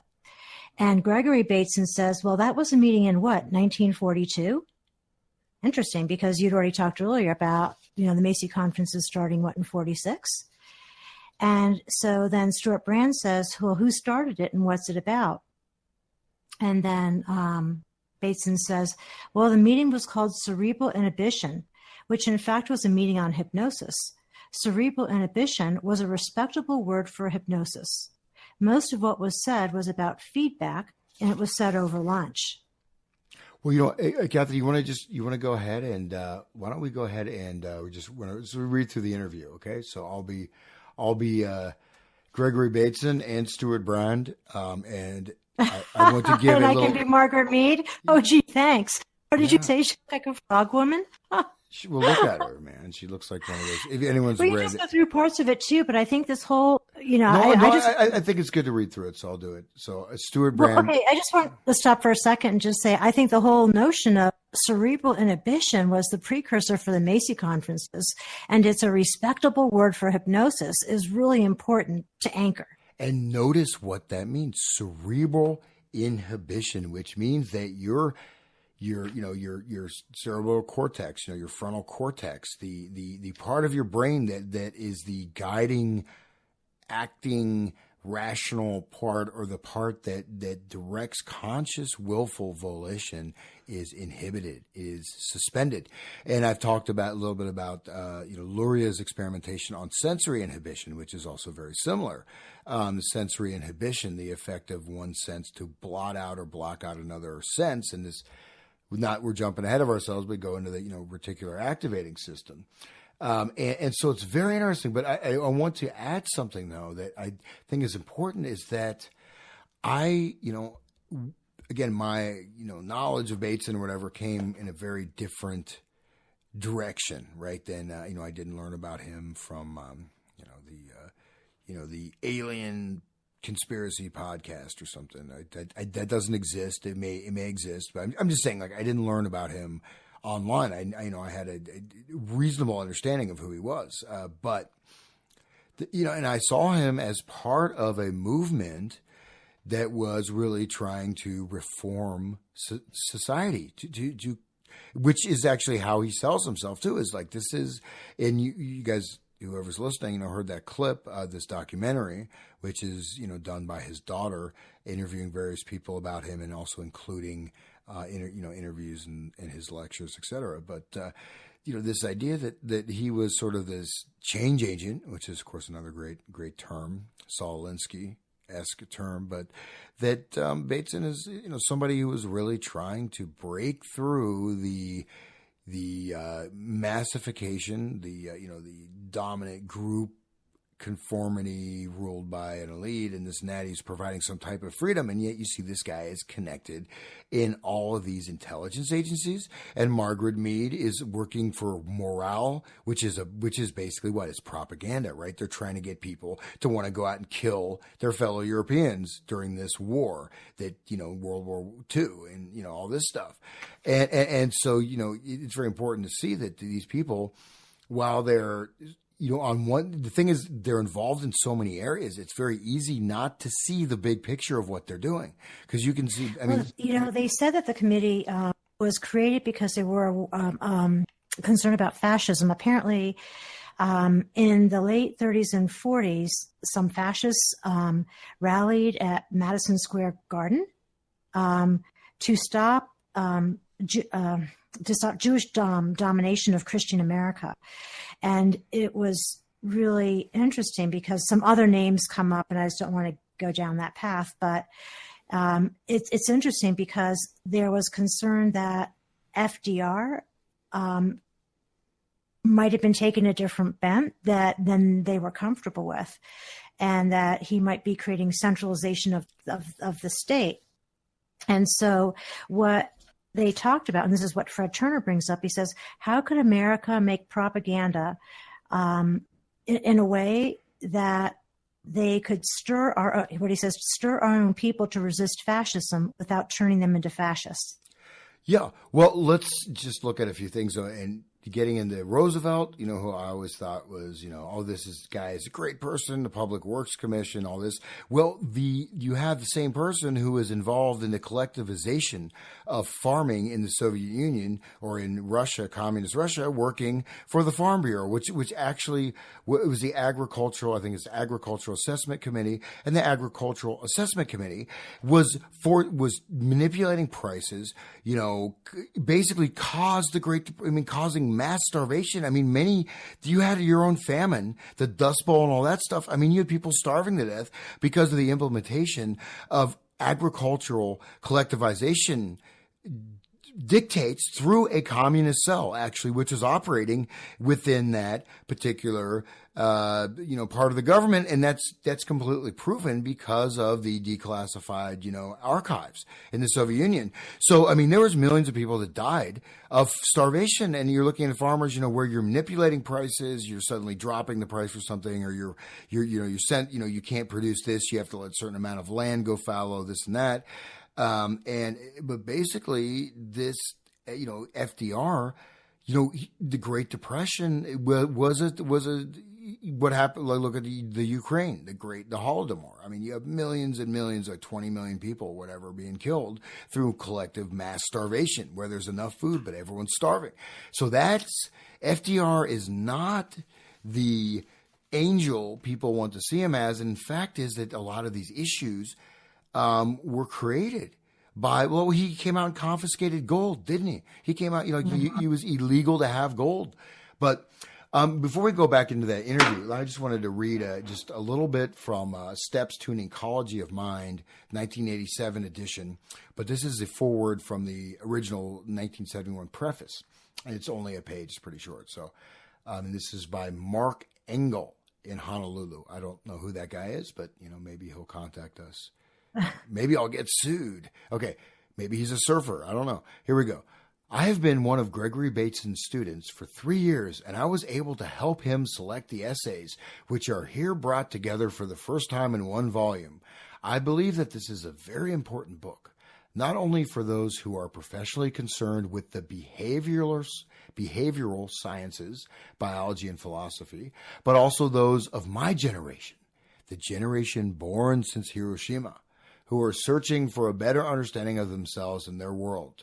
And Gregory Bateson says, well, that was a meeting in what, 1942? Interesting, because you'd already talked earlier about, the Macy conferences starting, in 46? And so then Stuart Brand says, well, who started it and what's it about? And then Bateson says, well, the meeting was called Cerebral Inhibition, which in fact was a meeting on hypnosis. Cerebral inhibition was a respectable word for hypnosis. Most of what was said was about feedback, and it was said over lunch. Well, Kathy, you want to go ahead and why don't we go ahead and we read through the interview, okay? So I'll be Gregory Bateson and Stuart Brand, and I want to give and a I little... can be Margaret Mead. Oh, gee, thanks. What did you say? She looked like a frog woman? Well, look at her, man. She looks like one of those. If anyone's read, just go through parts of it too. But I think this whole, I think it's good to read through it, so I'll do it. So, Stuart Brand. Well, okay, I just want to stop for a second and just say I think the whole notion of cerebral inhibition was the precursor for the Macy conferences, and it's a respectable word for hypnosis is really important to anchor. And notice what that means: cerebral inhibition, which means that your cerebral cortex, your frontal cortex, the part of your brain that is the guiding, acting, rational part, or the part that directs conscious, willful volition, is inhibited, is suspended. And I've talked a little bit about Luria's experimentation on sensory inhibition, which is also very similar. The sensory inhibition, the effect of one sense to blot out or block out another sense, and this. We're jumping ahead of ourselves. We go into the reticular activating system, and so it's very interesting. But I want to add something though that I think is important is that again my knowledge of Bateson or whatever came in a very different direction, right? Than I didn't learn about him from the alien conspiracy podcast or something that doesn't exist. It may exist, but I'm just saying, like, I didn't learn about him online. I had a reasonable understanding of who he was, but and I saw him as part of a movement that was really trying to reform society, to which is actually how he sells himself too. Is like, this is, and you guys, whoever's listening, heard that clip, this documentary, which is, done by his daughter, interviewing various people about him, and also including interviews and his lectures, etc. But this idea that he was sort of this change agent, which is of course another great term, Saul Alinsky-esque term, but that Bateson is somebody who was really trying to break through the massification, the dominant group conformity ruled by an elite and this and that. He's providing some type of freedom, and yet you see this guy is connected in all of these intelligence agencies. And Margaret Mead is working for morale, which is basically what is propaganda, right? They're trying to get people to want to go out and kill their fellow Europeans during this war that World War II and all this stuff, and so it's very important to see that these people, while they're the thing is, they're involved in so many areas. It's very easy not to see the big picture of what they're doing, because you can see. They said that the committee was created because they were concerned about fascism. Apparently, in the late 30s and 40s, some fascists rallied at Madison Square Garden to stop Jewish domination of Christian America. And it was really interesting because some other names come up, and I just don't want to go down that path. But it's interesting because there was concern that FDR might have been taking a different bent than they were comfortable with, and that he might be creating centralization of the state. And so what they talked about, and this is what Fred Turner brings up, he says, how could America make propaganda in a way that they could stir our own people to resist fascism without turning them into fascists? Yeah, well, let's just look at a few things. And getting into Roosevelt, who I always thought was, this guy is a great person, the Public Works Commission, all this. Well, you have the same person who was involved in the collectivization of farming in the Soviet Union or in Russia, communist Russia, working for the Farm Bureau, which actually it was the Agricultural Assessment Committee, and the Agricultural Assessment Committee was manipulating prices, basically causing mass starvation. You had your own famine, the Dust Bowl and all that stuff. You had people starving to death because of the implementation of agricultural collectivization dictates through a communist cell, actually, which is operating within that particular, part of the government. And that's completely proven because of the declassified, archives in the Soviet Union. So, there was millions of people that died of starvation, and you're looking at farmers, where you're manipulating prices, you're suddenly dropping the price for something, or you can't produce this, you have to let a certain amount of land go fallow, this and that. But basically this, FDR, the Great Depression was what happened. Look at the Ukraine, the Holodomor. You have millions and millions, like 20 million people, whatever, being killed through collective mass starvation, where there's enough food, but everyone's starving. So FDR is not the angel people want to see him as. And in fact, is that a lot of these issues were created by, he came out and confiscated gold, didn't he? He came out, he was illegal to have gold. But before we go back into that interview, I just wanted to read just a little bit from Steps to an Ecology of Mind, 1987 edition. But this is a foreword from the original 1971 preface. And it's only a page, it's pretty short. So and this is by Mark Engel in Honolulu. I don't know who that guy is, but, maybe he'll contact us. Maybe I'll get sued. Okay, maybe he's a surfer. I don't know. Here we go. I have been one of Gregory Bateson's students for 3 years, and I was able to help him select the essays, which are here brought together for the first time in one volume. I believe that this is a very important book, not only for those who are professionally concerned with the behavioral sciences, biology and philosophy, but also those of my generation, the generation born since Hiroshima, who are searching for a better understanding of themselves and their world.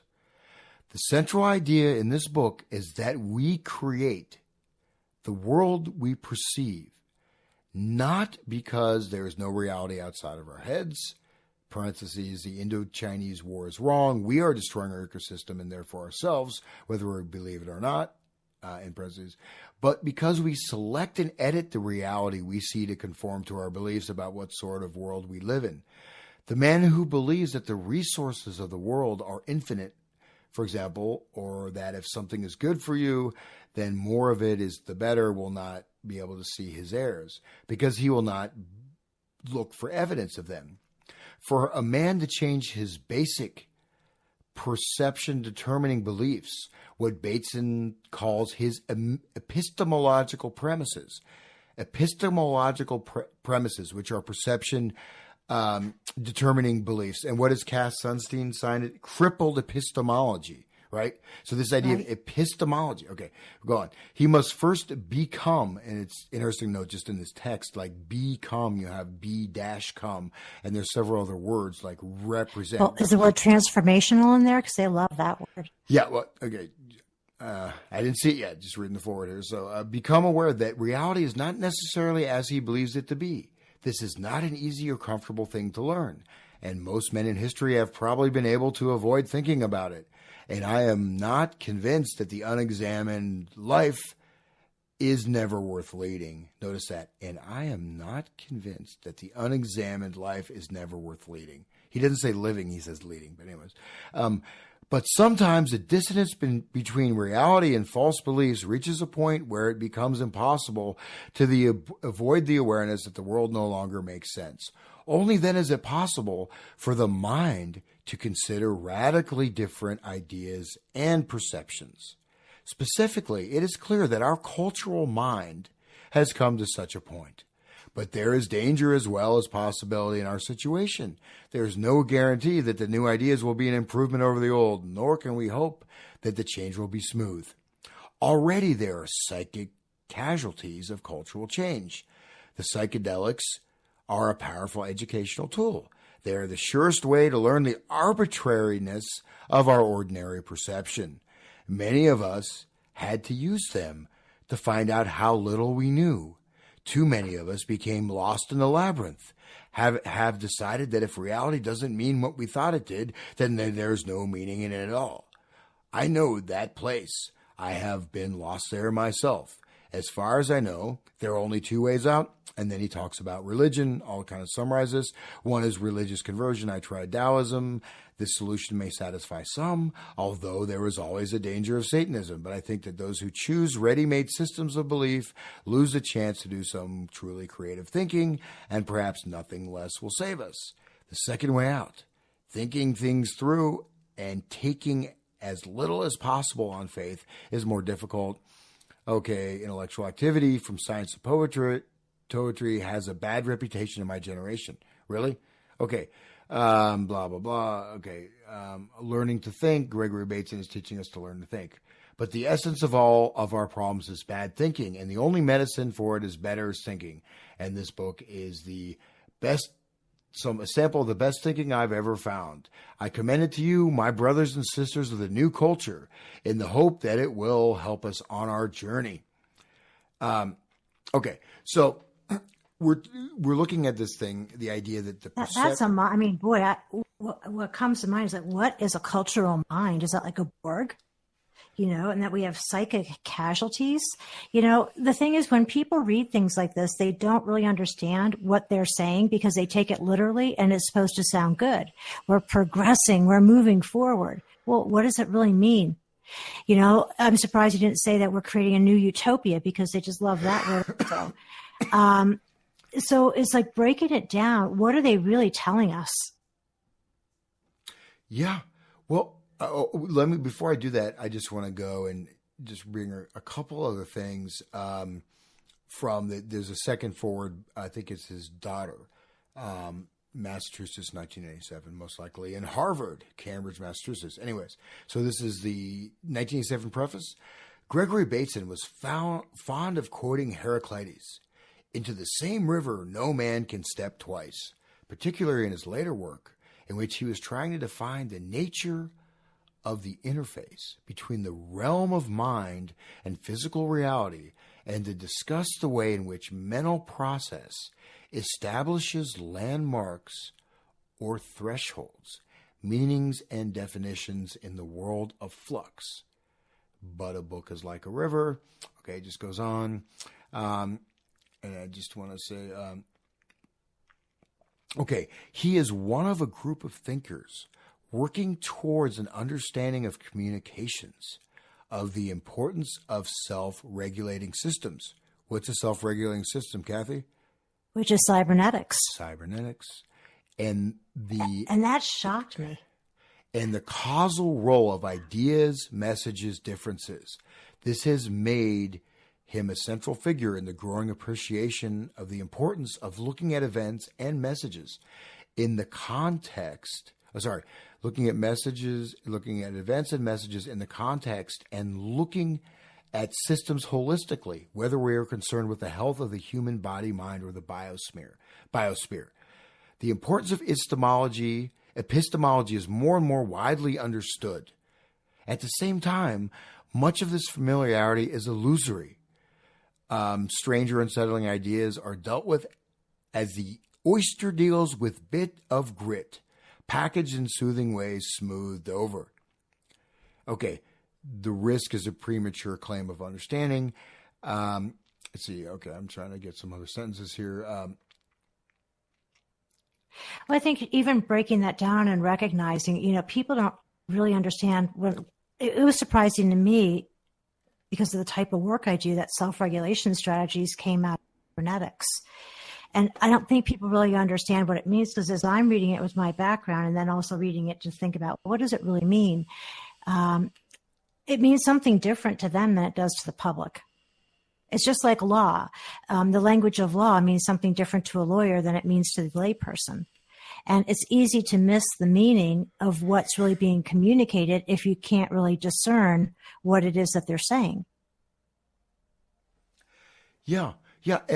The central idea in this book is that we create the world we perceive, not because there is no reality outside of our heads, parentheses, the Indo-Chinese War is wrong. We are destroying our ecosystem and therefore ourselves, whether we believe it or not, in parentheses. But because we select and edit the reality we see to conform to our beliefs about what sort of world we live in. The man who believes that the resources of the world are infinite, for example, or that if something is good for you, then more of it is the better, will not be able to see his errors, because he will not look for evidence of them. For a man to change his basic perception-determining beliefs, what Bateson calls his epistemological premises, which are perception determining beliefs. And what does Cass Sunstein sign it? Crippled epistemology, right? So this idea of epistemology. Okay, go on. He must first become, and it's interesting to note just in this text, like become, you have be-come, and there's several other words like represent. Well, is the word transformational in there? Because they love that word. Yeah, well, okay. I didn't see it yet, just reading the forward here. So become aware that reality is not necessarily as he believes it to be. This is not an easy or comfortable thing to learn, and most men in history have probably been able to avoid thinking about it. And I am not convinced that the unexamined life is never worth leading. Notice that. And I am not convinced that the unexamined life is never worth leading. He doesn't say living, he says leading. But anyways, but sometimes the dissonance between reality and false beliefs reaches a point where it becomes impossible to avoid the awareness that the world no longer makes sense. Only then is it possible for the mind to consider radically different ideas and perceptions. Specifically, it is clear that our cultural mind has come to such a point. But there is danger as well as possibility in our situation. There is no guarantee that the new ideas will be an improvement over the old, nor can we hope that the change will be smooth. Already there are psychic casualties of cultural change. The psychedelics are a powerful educational tool. They are the surest way to learn the arbitrariness of our ordinary perception. Many of us had to use them to find out how little we knew. Too many of us became lost in the labyrinth, have decided that if reality doesn't mean what we thought it did, then there's no meaning in it at all. I know that place. I have been lost there myself. As far as I know, there are only two ways out. And then he talks about religion. I'll kind of summarize this. One is religious conversion. I tried Taoism. This solution may satisfy some, although there is always a danger of Satanism. But I think that those who choose ready-made systems of belief lose a chance to do some truly creative thinking, and perhaps nothing less will save us. The second way out, thinking things through and taking as little as possible on faith, is more difficult. Okay, intellectual activity from science to poetry has a bad reputation in my generation. Really? Okay. Blah, blah, blah. Okay. Learning to think. Gregory Bateson is teaching us to learn to think. But the essence of all of our problems is bad thinking, and the only medicine for it is better thinking. And this book is the best, a sample of the best thinking I've ever found. I commend it to you, my brothers and sisters of the new culture, in the hope that it will help us on our journey. Okay, so we're looking at this thing, the idea that the I mean, boy, what comes to mind is like, what is a cultural mind? Is that like a Borg? You know, and that we have psychic casualties. You know, the thing is, when people read things like this, they don't really understand what they're saying because they take it literally and it's supposed to sound good. We're progressing, we're moving forward. Well, what does it really mean? You know, I'm surprised you didn't say that we're creating a new utopia because they just love that word. So it's like breaking it down. What are they really telling us? Yeah. Well, before I do that, I just want to go and just bring a couple other things there's a second forward. I think it's his daughter, Massachusetts, 1987, most likely, and Harvard, Cambridge, Massachusetts. Anyways, so this is the 1987 preface. Gregory Bateson was fond of quoting Heraclitus. Into the same river no man can step twice, particularly in his later work, in which he was trying to define the nature of the interface between the realm of mind and physical reality, and to discuss the way in which mental process establishes landmarks or thresholds, meanings and definitions in the world of flux. But a book is like a river. Okay, it just goes on. And I just want to say, okay, he is one of a group of thinkers working towards an understanding of communications, of the importance of self-regulating systems. What's a self-regulating system, Kathy? Which is cybernetics. Cybernetics. And that shocked me. And the causal role of ideas, messages, differences. This has made him a central figure in the growing appreciation of the importance of looking at events and messages in the context, looking at events and messages in the context and looking at systems holistically, whether we are concerned with the health of the human body, mind, or the biosphere. The importance of epistemology is more and more widely understood. At the same time, much of this familiarity is illusory. Stranger unsettling ideas are dealt with as the oyster deals with bit of grit, packaged in soothing ways, smoothed over. Okay, the risk is a premature claim of understanding. Let's see, okay, I'm trying to get some other sentences here. Well, I think even breaking that down and recognizing, people don't really understand it was surprising to me because of the type of work I do that self-regulation strategies came out of cybernetics. And I don't think people really understand what it means because as I'm reading it with my background and then also reading it to think about what does it really mean? It means something different to them than it does to the public. It's just like law. The language of law means something different to a lawyer than it means to the layperson. And it's easy to miss the meaning of what's really being communicated if you can't really discern what it is that they're saying. Yeah.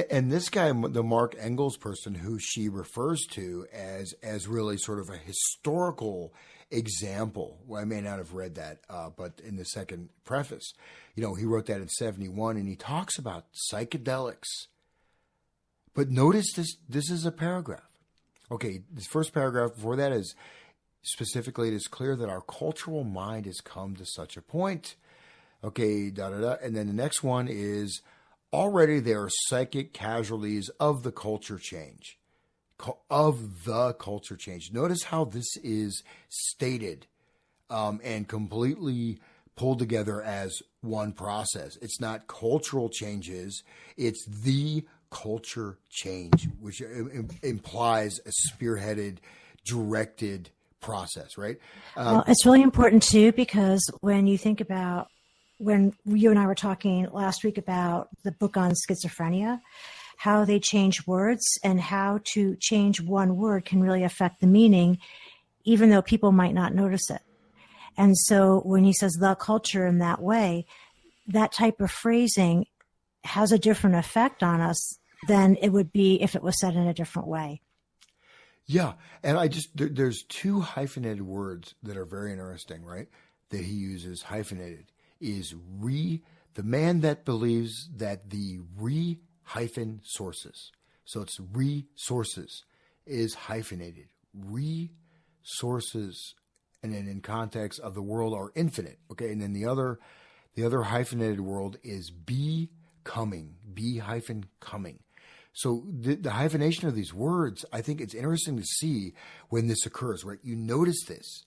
And this guy, the Mark Engels person who she refers to as really sort of a historical example. Well, I may not have read that, but in the second preface, he wrote that in 1971 and he talks about psychedelics. But notice this is a paragraph. Okay, this first paragraph before that is specifically, it is clear that our cultural mind has come to such a point. Okay, And then the next one is, already there are psychic casualties of the culture change. Notice how this is stated and completely pulled together as one process. It's not cultural changes, it's the culture change, which implies a spearheaded, directed process, right? Well, it's really important too, because when you think about when you and I were talking last week about the book on schizophrenia, how they change words and how to change one word can really affect the meaning, even though people might not notice it. And so when he says the culture in that way, that type of phrasing has a different effect on us than it would be if it was said in a different way. Yeah. And there's two hyphenated words that are very interesting, right? That he uses hyphenated is the man that believes that the sources. So it's resources is hyphenated. Resources, and then in context of the world are infinite. Okay. And then the other hyphenated word is becoming, coming. So the hyphenation of these words, I think it's interesting to see when this occurs, right? You notice this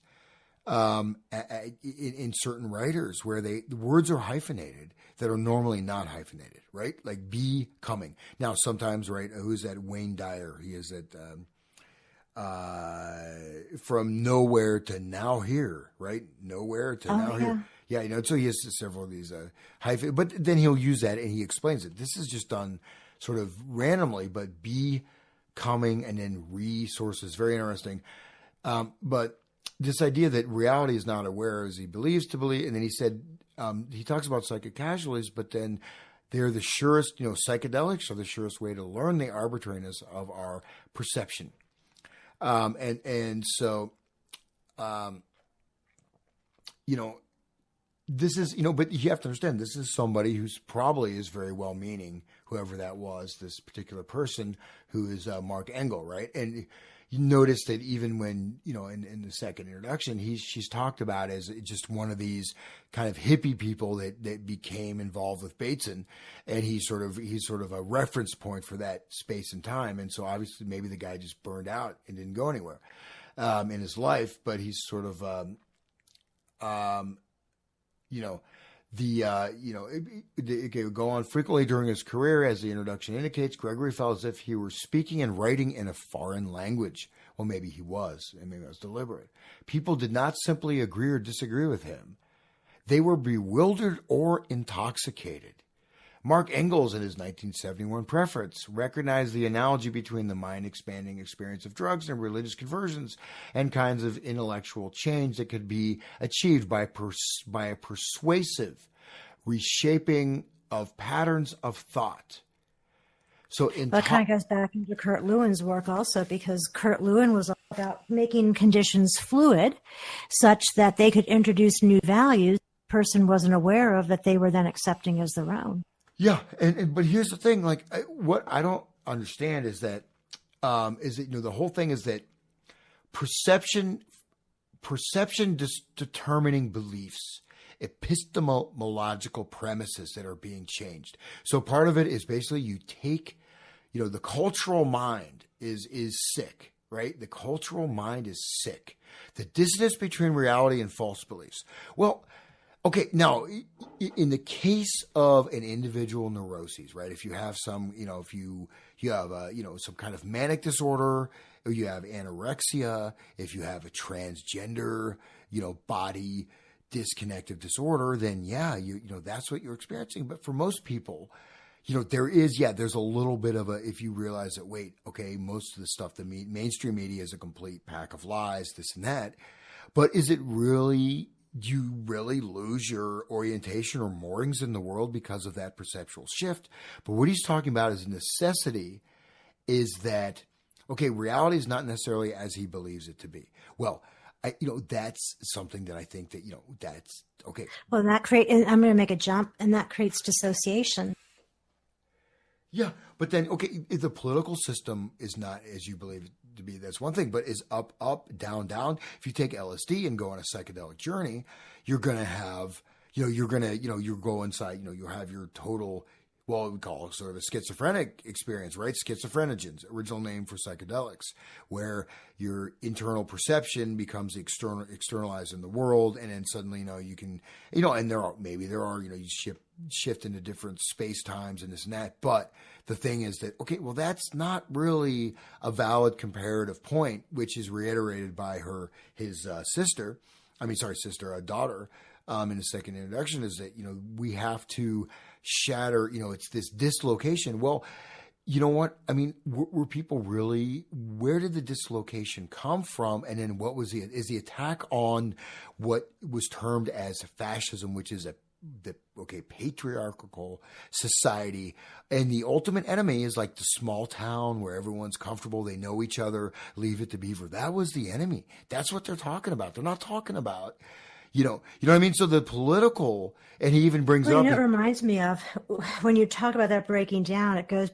in certain writers where the words are hyphenated that are normally not hyphenated, right? Like becoming. Now, sometimes, right, who's that? Wayne Dyer. He is at from nowhere to now here, right? Nowhere to now here. Yeah, so he has several of these hyphen, but then he'll use that and he explains it. This is just done sort of randomly, but becoming and then resources, very interesting. But this idea that reality is not aware as he believes to believe, and then he said, he talks about psychic casualties, but then they're the surest, psychedelics are the surest way to learn the arbitrariness of our perception. This is, but you have to understand, this is somebody who's probably is very well-meaning, whoever that was, this particular person who is Mark Engel, right? And, you notice that even when, in the second introduction, she's talked about as just one of these kind of hippie people that became involved with Bateson, and he's sort of a reference point for that space and time. And so obviously maybe the guy just burned out and didn't go anywhere in his life, but he's sort of, it would go on frequently during his career. As the introduction indicates, Gregory felt as if he were speaking and writing in a foreign language. Well, maybe he was, and maybe it was deliberate. People did not simply agree or disagree with him. They were bewildered or intoxicated. Mark Engels, in his 1971 preface, recognized the analogy between the mind-expanding experience of drugs and religious conversions and kinds of intellectual change that could be achieved by a persuasive reshaping of patterns of thought. So that kind of goes back into Kurt Lewin's work also, because Kurt Lewin was all about making conditions fluid such that they could introduce new values the person wasn't aware of that they were then accepting as their own. Yeah, but here's the thing: like, what I don't understand is that the whole thing is that perception determining beliefs, epistemological premises that are being changed. So part of it is basically you take, the cultural mind is sick, right? The cultural mind is sick. The dissonance between reality and false beliefs. Well. Okay, now, in the case of an individual neuroses, right, if you have some, if you have, some kind of manic disorder, or you have anorexia, if you have a transgender, body disconnective disorder, then yeah, that's what you're experiencing. But for most people, there's a little bit of if you realize that, wait, okay, most of the stuff, the mainstream media is a complete pack of lies, this and that. But is it really... Do you really lose your orientation or moorings in the world because of that perceptual shift? But what he's talking about is necessity is that, okay, reality is not necessarily as he believes it to be. Well, that's something that I think that, that's okay. Well, and I'm going to make a jump, and that creates dissociation. Yeah, but then, okay, if the political system is not as you believe it to be, that's one thing, but is up, down, down. If you take LSD and go on a psychedelic journey, you're going to have, you go inside, you'll have your total, well, we call it sort of a schizophrenic experience, right? Schizophrenogens, original name for psychedelics, where your internal perception becomes externalized in the world, and then suddenly, you can, and there are, you shift into different space times and this and that. Daughter, the thing is that, okay, well, that's not really a valid comparative point, which is reiterated by his daughter, in the second introduction, is that, we have to shatter, it's this dislocation. Well, you know what? I mean, were people really, where did the dislocation come from? And then what was is the attack on what was termed as fascism, which is patriarchal society, and the ultimate enemy is like the small town where everyone's comfortable, they know each other, leave it to beaver. That was the enemy. That's what they're talking about. They're not talking about, you know what I mean? So the political, and he even brings up. It reminds me of when you talk about that breaking down, it goes,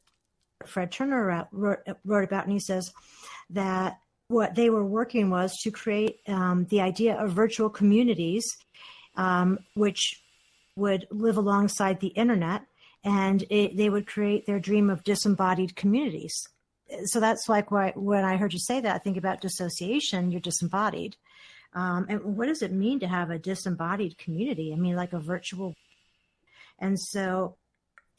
Fred Turner wrote about, and he says that what they were working was to create the idea of virtual communities, which would live alongside the internet, and they would create their dream of disembodied communities. So that's like when I heard you say that, I think about dissociation, you're disembodied. And what does it mean to have a disembodied community? I mean, like a virtual. And so,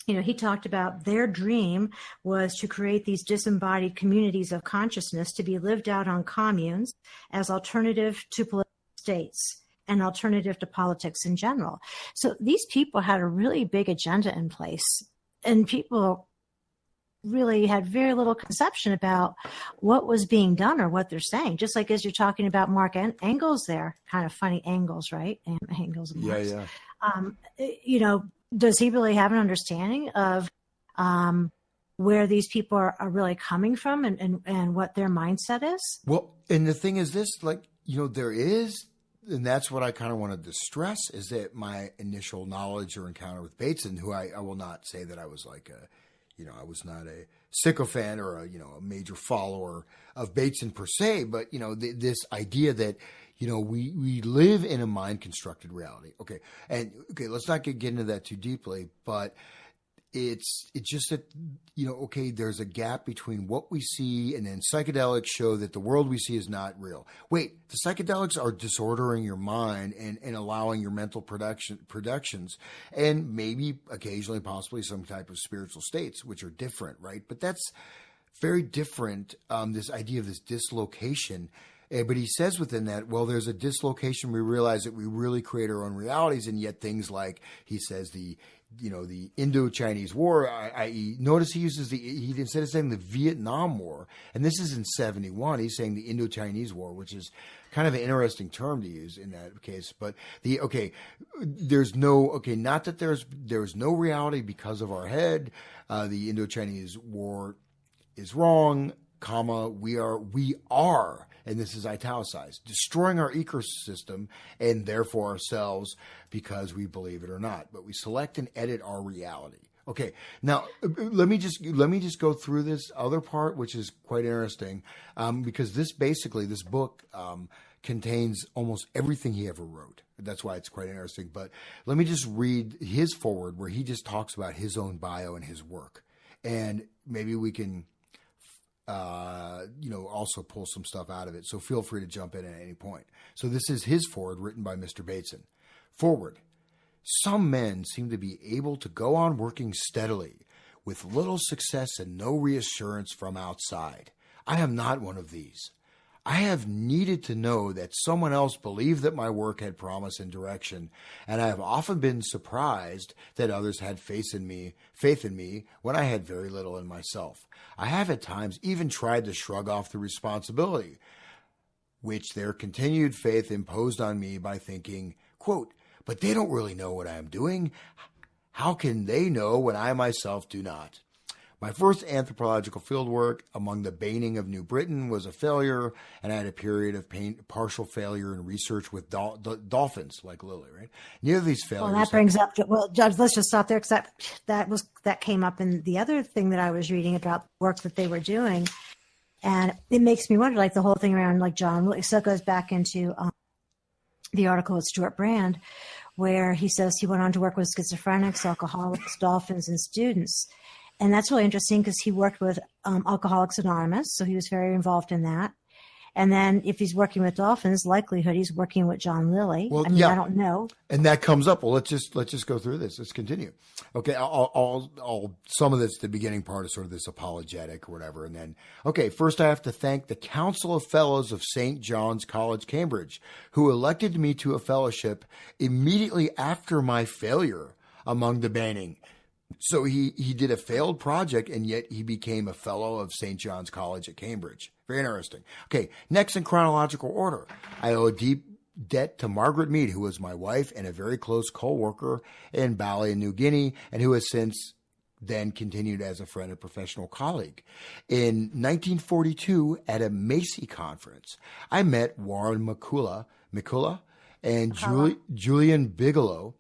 he talked about their dream was to create these disembodied communities of consciousness to be lived out on communes as alternative to political states and alternative to politics in general. So these people had a really big agenda in place, and people really had very little conception about what was being done or what they're saying. Just like as you're talking about Mark Engels there, kind of funny angles, right? And Engels and Marx. Yeah. Does he really have an understanding of where these people are really coming from and what their mindset is? Well, and the thing is this, there is, and that's what I kind of wanted to stress, is that my initial knowledge or encounter with Bateson, who I will not say that I was like a, I was not a sycophant or a major follower of Bateson per se, but, this idea that, we live in a mind-constructed reality. Okay, let's not get into that too deeply, but it's just that, there's a gap between what we see, and then psychedelics show that the world we see is not real. Wait, the psychedelics are disordering your mind and allowing your mental productions, and maybe occasionally, possibly some type of spiritual states, which are different, right? But that's very different, this idea of this dislocation. But he says within that, well, there's a dislocation. We realize that we really create our own realities, and yet things like, he says, the Indo-Chinese War, i.e., notice he uses he instead of saying the Vietnam War, and this is in 1971, he's saying the Indo-Chinese War, which is kind of an interesting term to use in that case. But there's not that there's no reality because of our head. The Indo-Chinese War is wrong, comma, we are, and this is italicized, destroying our ecosystem and therefore ourselves because we believe it or not. But we select and edit our reality. Okay, now let me just go through this other part, which is quite interesting, because this book contains almost everything he ever wrote. That's why it's quite interesting. But let me just read his foreword, where he just talks about his own bio and his work, and maybe we can also pull some stuff out of it. So feel free to jump in at any point. So this is his foreword written by Mr. Bateson. Foreword. Some men seem to be able to go on working steadily with little success and no reassurance from outside. I am not one of these. I have needed to know that someone else believed that my work had promise and direction, and I have often been surprised that others had faith in me when I had very little in myself. I have at times even tried to shrug off the responsibility, which their continued faith imposed on me by thinking, quote, but they don't really know what I am doing. How can they know when I myself do not? My first anthropological fieldwork among the Baning of New Britain was a failure, and I had a period of partial failure in research with dolphins, like Lily, right? Neither of these failures... Well, that brings up... Well, Judge, let's just stop there, because that came up in the other thing that I was reading about work that they were doing, and it makes me wonder, like the whole thing around like John Willie, so it goes back into the article with Stuart Brand, where he says he went on to work with schizophrenics, alcoholics, dolphins, and students. And that's really interesting because he worked with Alcoholics Anonymous, so he was very involved in that. And then if he's working with dolphins, likelihood he's working with John Lilly. Well, I don't know. And that comes up. Well, let's just go through this. Let's continue. Okay, I'll some of this, the beginning part is sort of this apologetic or whatever. And then, okay, first I have to thank the Council of Fellows of St. John's College, Cambridge, who elected me to a fellowship immediately after my failure among the Baning. So he did a failed project, and yet he became a fellow of St. John's College at Cambridge. Very interesting. Okay, next in chronological order, I owe a deep debt to Margaret Mead, who was my wife and a very close co-worker in Bali in New Guinea, and who has since then continued as a friend and professional colleague. In 1942, at a Macy conference, I met Warren McCullough and Julian Bigelow,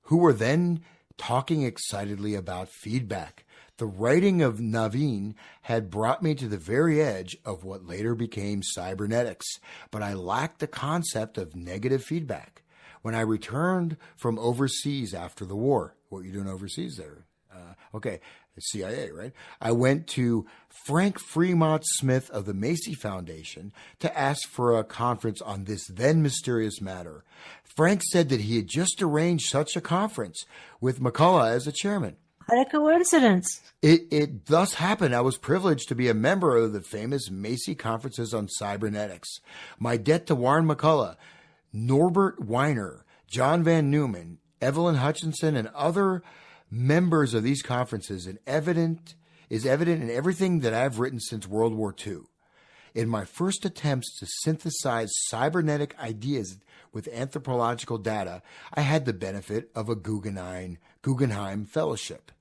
who were then talking excitedly about feedback. The writing of Naveen had brought me to the very edge of what later became cybernetics, but I lacked the concept of negative feedback. When I returned from overseas after the war, what are you doing overseas there? CIA, right? I went to Frank Fremont Smith of the Macy Foundation to ask for a conference on this then mysterious matter. Frank said that he had just arranged such a conference with McCullough as the chairman. What a coincidence. It thus happened I was privileged to be a member of the famous Macy conferences on cybernetics. My debt to Warren McCullough, Norbert Weiner, John Van Neumann, Evelyn Hutchinson, and other members of these conferences is evident in everything that I've written since World War II. In my first attempts to synthesize cybernetic ideas with anthropological data, I had the benefit of a Guggenheim Fellowship.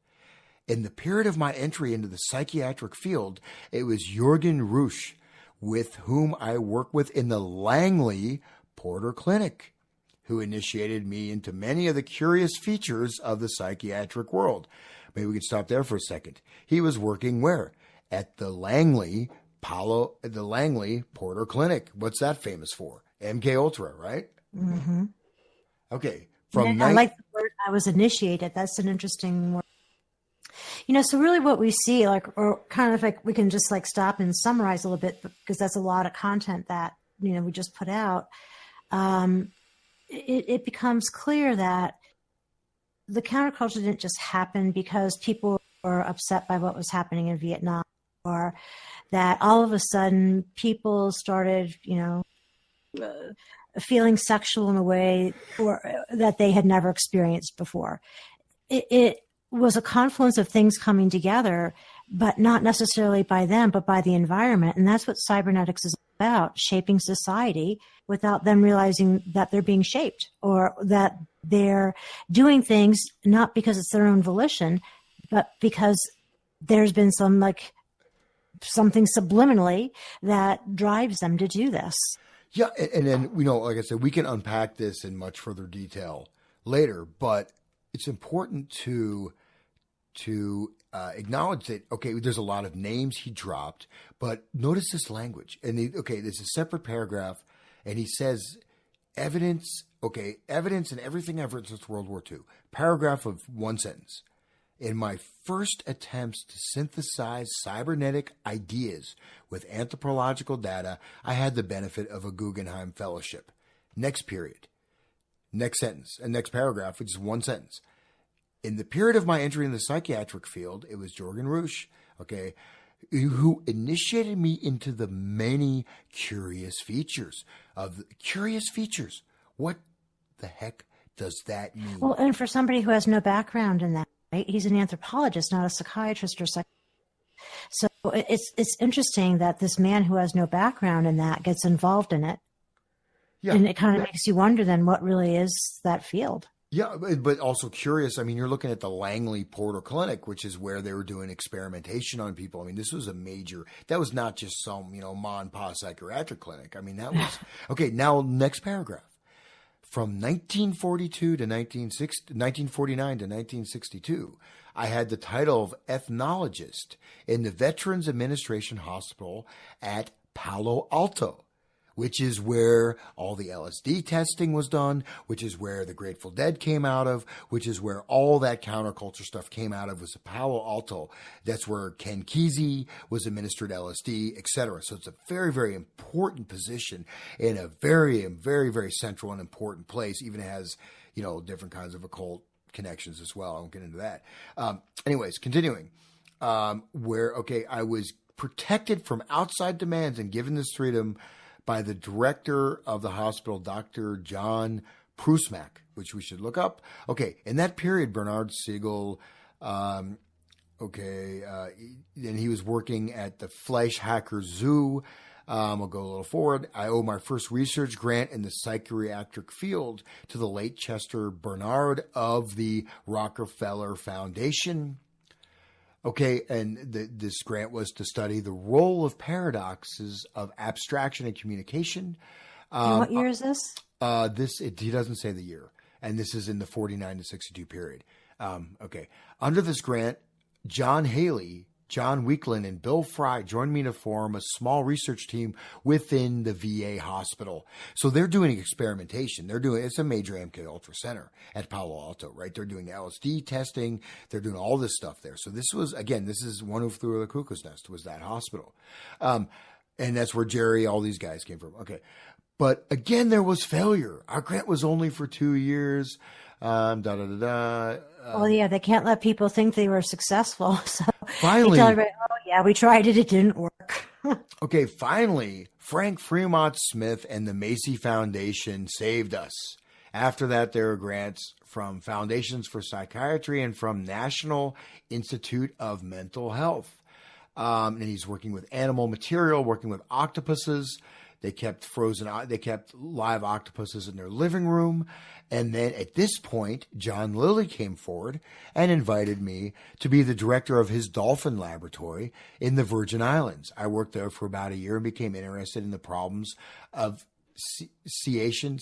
In the period of my entry into the psychiatric field, it was Jürgen Rusch, with whom I worked with in the Langley Porter Clinic, who initiated me into many of the curious features of the psychiatric world. Maybe we could stop there for a second. He was working where? At the Langley Porter Clinic. What's that famous for? MK Ultra, right? Mm-hmm. Okay. I like the word I was initiated. That's an interesting word. So really what we see, or kind of like we can just like stop and summarize a little bit because that's a lot of content that, we just put out. It becomes clear that the counterculture didn't just happen because people were upset by what was happening in Vietnam, or that all of a sudden people started, feeling sexual in a way that they had never experienced before. It was a confluence of things coming together, but not necessarily by them, but by the environment. And that's what cybernetics is about, shaping society without them realizing that they're being shaped, or that they're doing things not because it's their own volition, but because there's been something subliminally that drives them to do this. Yeah. And then, like I said, we can unpack this in much further detail later, but it's important to acknowledge that, okay, there's a lot of names he dropped, but notice this language. And there's a separate paragraph, and he says evidence and everything I've written since World War II. Paragraph of one sentence. In my first attempts to synthesize cybernetic ideas with anthropological data, I had the benefit of a Guggenheim Fellowship. Next period. Next sentence. And next paragraph, which is one sentence. In the period of my entry in the psychiatric field, it was Jorgen Rusch, who initiated me into the many curious features. What the heck does that mean? Well, and for somebody who has no background in that, right? He's an anthropologist, not a psychiatrist or psychologist. So it's interesting that this man who has no background in that gets involved in it. Yeah. And it kind of makes you wonder then what really is that field. Yeah, but also curious. I mean, you're looking at the Langley Porter Clinic, which is where they were doing experimentation on people. I mean, this was that was not just some, ma and pa psychiatric clinic. I mean, that was, okay, now next paragraph. From 1942 to 1949 to 1962, I had the title of ethnologist in the Veterans Administration Hospital at Palo Alto, which is where all the LSD testing was done, which is where the Grateful Dead came out of, which is where all that counterculture stuff came out of, was Palo Alto. That's where Ken Kesey was administered LSD, etc. So it's a very, very important position in a very, very, very central and important place. Even has, different kinds of occult connections as well. I won't get into that. Anyways, continuing. I was protected from outside demands and given this freedom by the director of the hospital, Dr. John Prusmack, which we should look up. Okay, in that period, Bernard Siegel, and he was working at the Fleischhacker Zoo. I'll go a little forward. I owe my first research grant in the psychiatric field to the late Chester Bernard of the Rockefeller Foundation. Okay, and this grant was to study the role of paradoxes of abstraction and communication. And what year is this? He doesn't say the year, and this is in the 49 to 62 period. Under this grant, John Haley, John Weekland, and Bill Fry joined me to form a small research team within the VA hospital. So they're doing experimentation. It's a major MK Ultra center at Palo Alto, right? They're doing LSD testing. They're doing all this stuff there. So this is one who flew the cuckoo's nest, was that hospital. And that's where Jerry, all these guys came from. Okay. But again, there was failure. Our grant was only for 2 years. Well, yeah, they can't let people think they were successful. So finally, they tell everybody, oh, yeah, we tried it. It didn't work. Okay, finally, Frank Fremont Smith and the Macy Foundation saved us. After that, there were grants from Foundations for Psychiatry and from National Institute of Mental Health. And he's working with animal material, working with octopuses. They kept live octopuses in their living room. And then at this point, John Lilly came forward and invited me to be the director of his dolphin laboratory in the Virgin Islands. I worked there for about a year and became interested in the problems of cetacean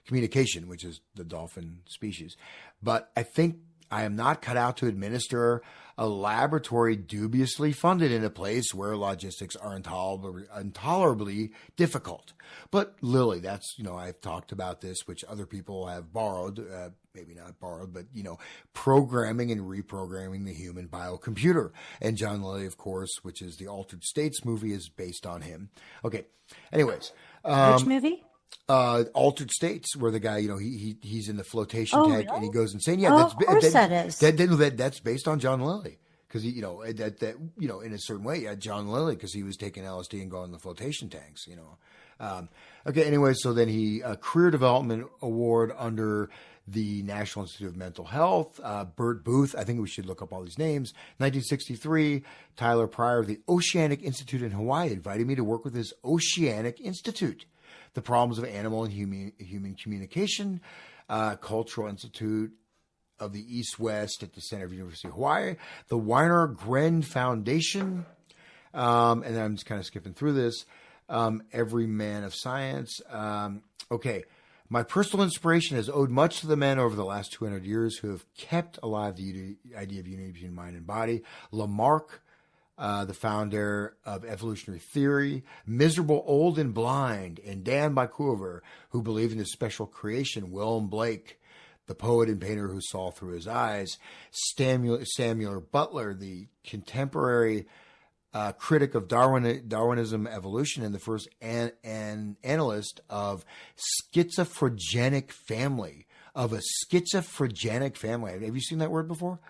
communication, which is the dolphin species. But I think I am not cut out to administer a laboratory dubiously funded in a place where logistics are intolerably difficult. But Lily, that's, I've talked about this, which other people have borrowed, maybe not borrowed, but, programming and reprogramming the human biocomputer. And John Lilly, of course, which is the Altered States movie, is based on him. Okay. Anyways. Which movie? Altered States, where the guy, he's in the flotation tank, really? and he goes insane. Yeah, of course that is. That's based on John Lilly, because in a certain way, John Lilly, because he was taking LSD and going in the flotation tanks. Okay. Anyway, so then he career development award under the National Institute of Mental Health. Bert Booth, I think we should look up all these names. 1963, Tyler Pryor of the Oceanic Institute in Hawaii invited me to work with his Oceanic Institute. The Problems of Animal and Human Communication, Cultural Institute of the East-West at the Center of University of Hawaii, the Weiner Gren Foundation, and then I'm just kind of skipping through this, Every Man of Science. Okay, my personal inspiration has owed much to the men over the last 200 years who have kept alive the idea of unity between mind and body. Lamarck, the founder of evolutionary theory, Miserable, Old, and Blind, and Dan Bakuver, who believed in his special creation, Willem Blake, the poet and painter who saw through his eyes, Samuel Butler, the contemporary critic of Darwinism evolution and the first analyst of schizophrenic family, Have you seen that word before?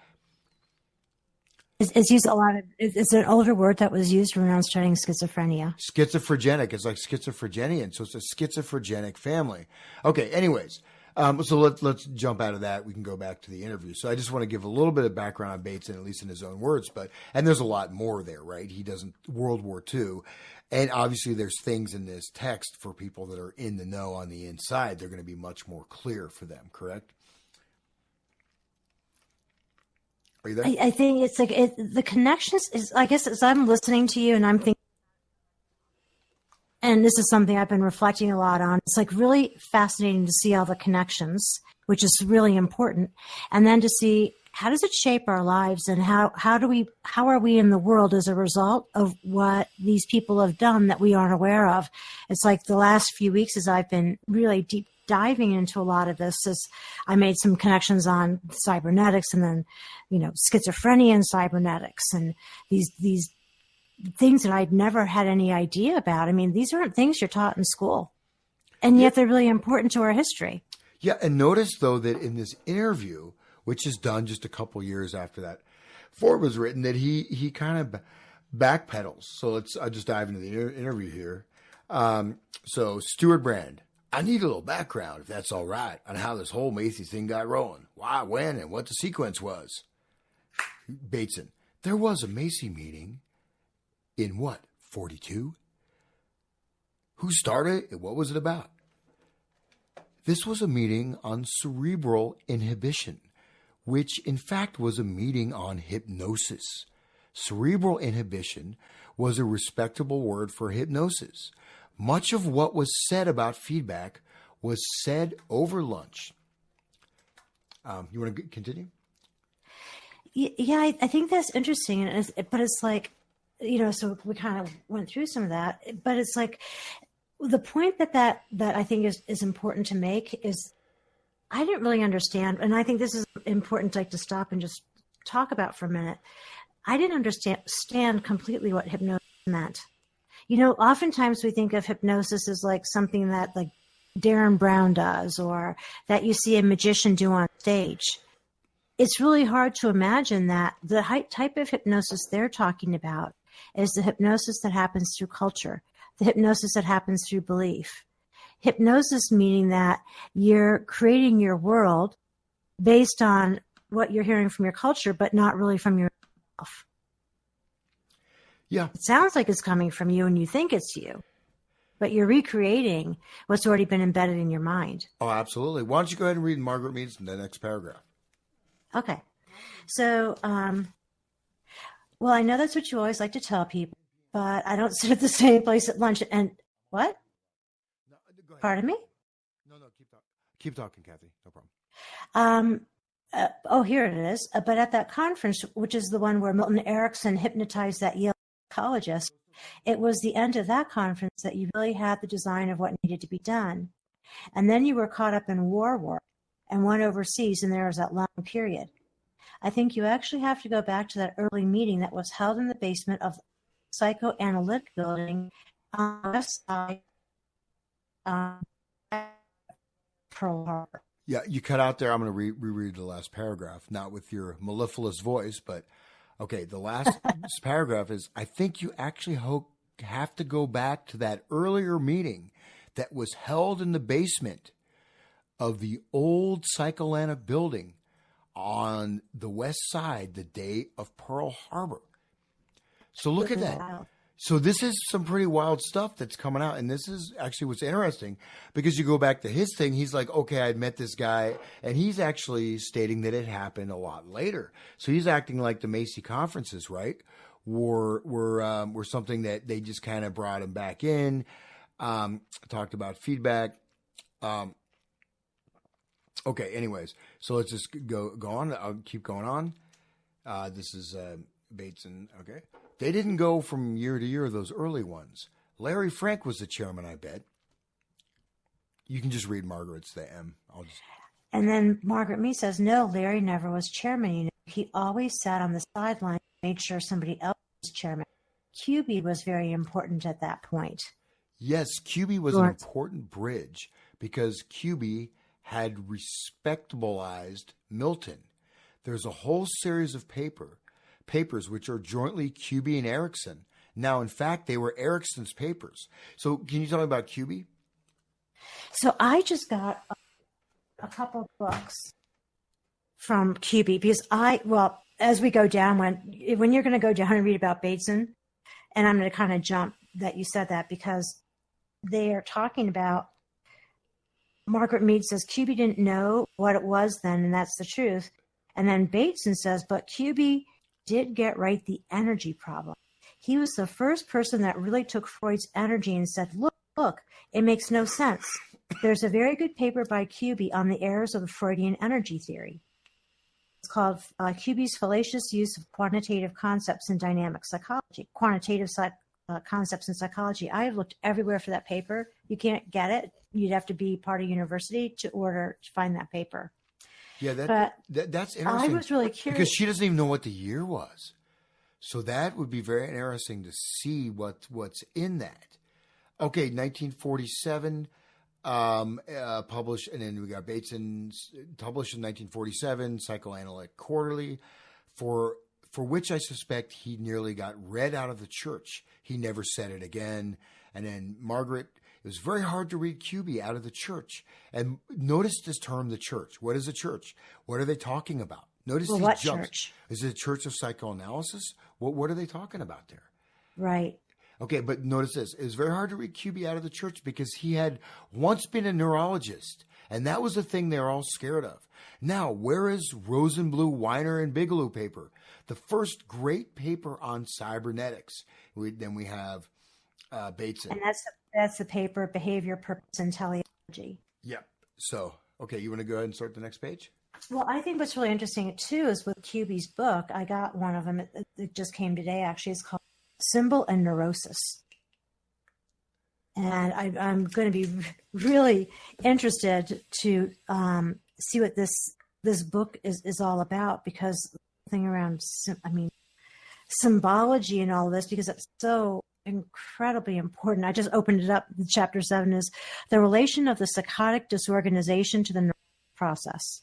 It's used a lot. It's an older word that was used when I was studying schizophrenia. Schizophrenic is like schizophrenian, so it's a schizophrenic family. Okay, anyways, so let's jump out of that. We can go back to the interview. So I just want to give a little bit of background on Bateson, at least in his own words, and there's a lot more there, right? He doesn't World War II, and obviously there's things in this text for people that are in the know on the inside. They're going to be much more clear for them, correct? Are you there? I think it's like the connections is, I guess, as I'm listening to you and I'm thinking, and this is something I've been reflecting a lot on. It's like really fascinating to see all the connections, which is really important. And then to see how does it shape our lives and how are we in the world as a result of what these people have done that we aren't aware of. It's like the last few weeks as I've been really deep diving into a lot of this, is I made some connections on cybernetics and then, schizophrenia and cybernetics and these things that I'd never had any idea about. I mean, these aren't things you're taught in school, and yet they're really important to our history. Yeah. And notice though, that in this interview, which is done just a couple years after that foreword was written, that he kind of backpedals. So I'll just dive into the interview here. So Stuart Brand, I need a little background, if that's all right, on how this whole Macy's thing got rolling. Why, when, and what the sequence was. Bateson, there was a Macy meeting in what, 42? Who started it? What was it about? This was a meeting on cerebral inhibition, which in fact was a meeting on hypnosis. Cerebral inhibition was a respectable word for hypnosis. Much of what was said about feedback was said over lunch. You want to continue? Yeah, I think that's interesting. But it's like, so we kind of went through some of that. But it's like the point that I think is important to make is I didn't really understand. And I think this is important to stop and just talk about for a minute. I didn't understand completely what hypnosis meant. Oftentimes we think of hypnosis as like something that like Darren Brown does or that you see a magician do on stage. It's really hard to imagine that the type of hypnosis they're talking about is the hypnosis that happens through culture, the hypnosis that happens through belief. Hypnosis meaning that you're creating your world based on what you're hearing from your culture, but not really from yourself. Yeah. It sounds like it's coming from you and you think it's you, but you're recreating what's already been embedded in your mind. Oh, absolutely. Why don't you go ahead and read Margaret Mead's in the next paragraph? Okay. So, well, I know that's what you always like to tell people, but I don't sit at the same place at lunch. And what? No, go ahead. Pardon me? No, keep talking, Kathy. No problem. Here it is. But at that conference, which is the one where Milton Erickson hypnotized that Yale psychologist, it was the end of that conference that you really had the design of what needed to be done. And then you were caught up in war and went overseas, and there was that long period. I think you actually have to go back to that early meeting that was held in the basement of the psychoanalytic building on the west side Pearl Harbor. Yeah, you cut out there. I'm going to reread the last paragraph, not with your mellifluous voice, but okay, the last paragraph is, I think you actually have to go back to that earlier meeting that was held in the basement of the old psychoanalytic building on the west side the day of Pearl Harbor. So look at that. So this is some pretty wild stuff that's coming out. And this is actually what's interesting, because you go back to his thing. He's like, okay, I'd met this guy, and he's actually stating that it happened a lot later. So he's acting like the Macy conferences, right, were something that they just kind of brought him back in. Talked about feedback. Okay, anyways, so let's just go on. I'll keep going on. This is Bateson. Okay. They didn't go from year to year, those early ones. Larry Frank was the chairman, I bet. You can just read Margaret's the M. And then Margaret Mead says, no, Larry never was chairman. You know, he always sat on the sideline, made sure somebody else was chairman. QB was very important at that point. Yes, QB was an important bridge, because QB had respectabilized Milton. There's a whole series of papers which are jointly QB and Erickson. Now, in fact, they were Erickson's papers. So can you tell me about QB? So I just got a couple of books from QB, because as we go down, when you're going to go down and read about Bateson, and I'm going to kind of jump that you said that, because they are talking about, Margaret Mead says QB didn't know what it was then, and that's the truth. And then Bateson says, but QB did get right the energy problem. He was the first person that really took Freud's energy and said, look, it makes no sense. There's a very good paper by QB on the errors of the Freudian energy theory. It's called QB's Fallacious Use of Quantitative Concepts in Dynamic Psychology. Concepts in Psychology. I have looked everywhere for that paper. You can't get it. You'd have to be part of university to find that paper. Yeah, that's interesting. I was really curious, because she doesn't even know what the year was. So that would be very interesting to see what's in that. Okay, 1947, published, and then we got Bateson, published in 1947, Psychoanalytic Quarterly, for which I suspect he nearly got read out of the church. He never said it again. And then Margaret, it was very hard to read QB out of the church. And notice this term, the church. What is a church? What are they talking about? Notice these what jumps. Church? Is it a church of psychoanalysis? What are they talking about there? Right. Okay, but notice this. It was very hard to read QB out of the church, because he had once been a neurologist. And that was the thing they were all scared of. Now, where is Rosenblum, Weiner, and Bigelow paper? The first great paper on cybernetics. Then we have Bateson. And that's the paper, Behavior, Purpose, and Teleology. Yep. So, okay, you want to go ahead and start the next page? Well, I think what's really interesting, too, is with QB's book, I got one of them. It just came today, actually. It's called Symbol and Neurosis. And I'm going to be really interested to see what this book is all about, because the thing around, symbology and all this, because it's so incredibly important. I just opened it up. Chapter 7 is the relation of the psychotic disorganization to the neural process.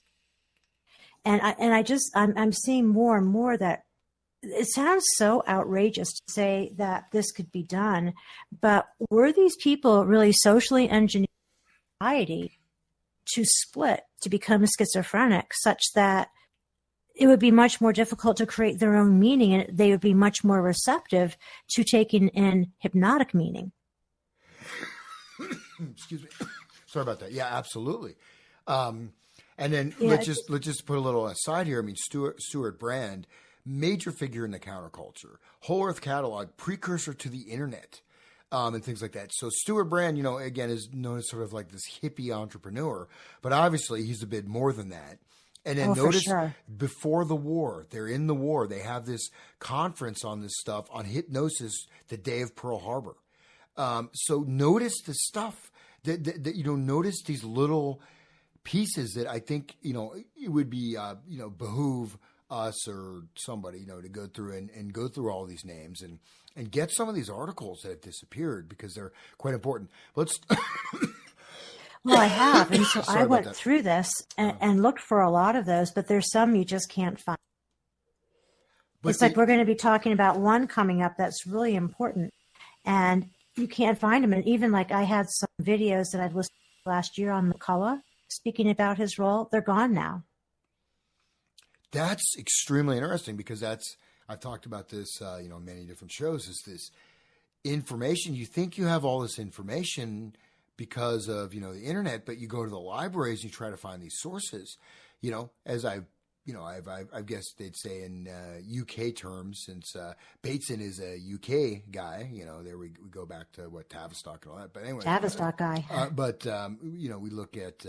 And I'm seeing more and more that it sounds so outrageous to say that this could be done, but were these people really socially engineered society to split, to become schizophrenic, such that it would be much more difficult to create their own meaning, and they would be much more receptive to taking in hypnotic meaning? Excuse me. Sorry about that. Yeah, absolutely. And then let's just put a little aside here. I mean, Stuart Brand, major figure in the counterculture, Whole Earth Catalog, precursor to the internet, and things like that. So Stuart Brand, again, is known as sort of like this hippie entrepreneur, but obviously he's a bit more than that. And then Oh, for notice sure. before the war, they're in the war. They have this conference on this stuff on hypnosis the day of Pearl Harbor. So notice the stuff that notice these little pieces that I think, it would be, behoove us or somebody, to go through and go through all these names and get some of these articles that have disappeared because they're quite important. Let's. Well, I have. And so Sorry I about went that. through this and looked for a lot of those, but there's some you just can't find. But It's like we're going to be talking about one coming up that's really important, and you can't find them. And even like I had some videos that I'd listened to last year on McCullough speaking about his role. They're gone now. That's extremely interesting because I've talked about this, on many different shows, is this information. You think you have all this information because of, the internet, but you go to the libraries and you try to find these sources, as I guess they'd say in UK terms, since Bateson is a UK guy, there we go back to what Tavistock and all that. But anyway, Tavistock guy. We look at,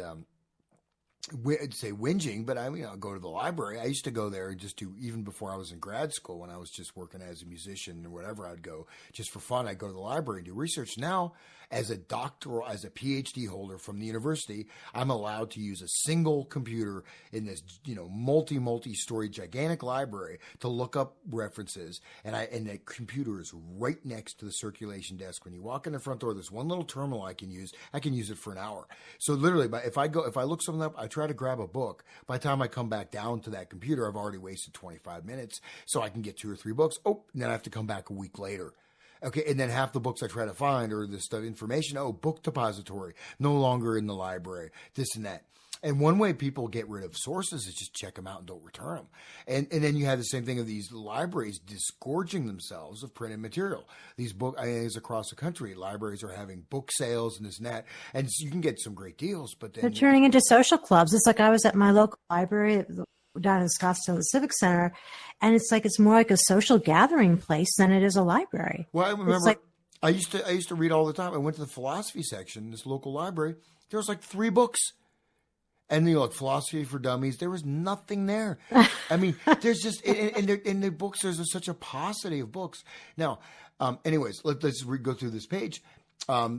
I'd say whinging, but I'll go to the library. I used to go there just even before I was in grad school, when I was just working as a musician or whatever, I'd go just for fun. I'd go to the library and do research. Now, as a doctoral, as a PhD holder from the university, I'm allowed to use a single computer in this, multi-story gigantic library to look up references. And the computer is right next to the circulation desk. When you walk in the front door, there's one little terminal I can use. I can use it for an hour. So literally, if I look something up, I try to grab a book. By the time I come back down to that computer, I've already wasted 25 minutes. So I can get 2 or 3 books. And then I have to come back a week later. Okay, and then half the books I try to find are this stuff, information. Book depository, no longer in the library, this and that. And one way people get rid of sources is just check them out and don't return them. And then you have the same thing of these libraries disgorging themselves of printed material. These it's across the country. Libraries are having book sales and this and that. And so you can get some great deals, but then They're turning into social clubs. It's like I was at my local library down in Scottsdale, the Civic Center, and it's more like a social gathering place than it is a library. Well, I remember I used to read all the time. I went to the philosophy section in this local library. There was like 3 books. And philosophy for dummies. There was nothing there. I mean, there's just in the books. There's such a paucity of books. Now, anyways, let's go through this page.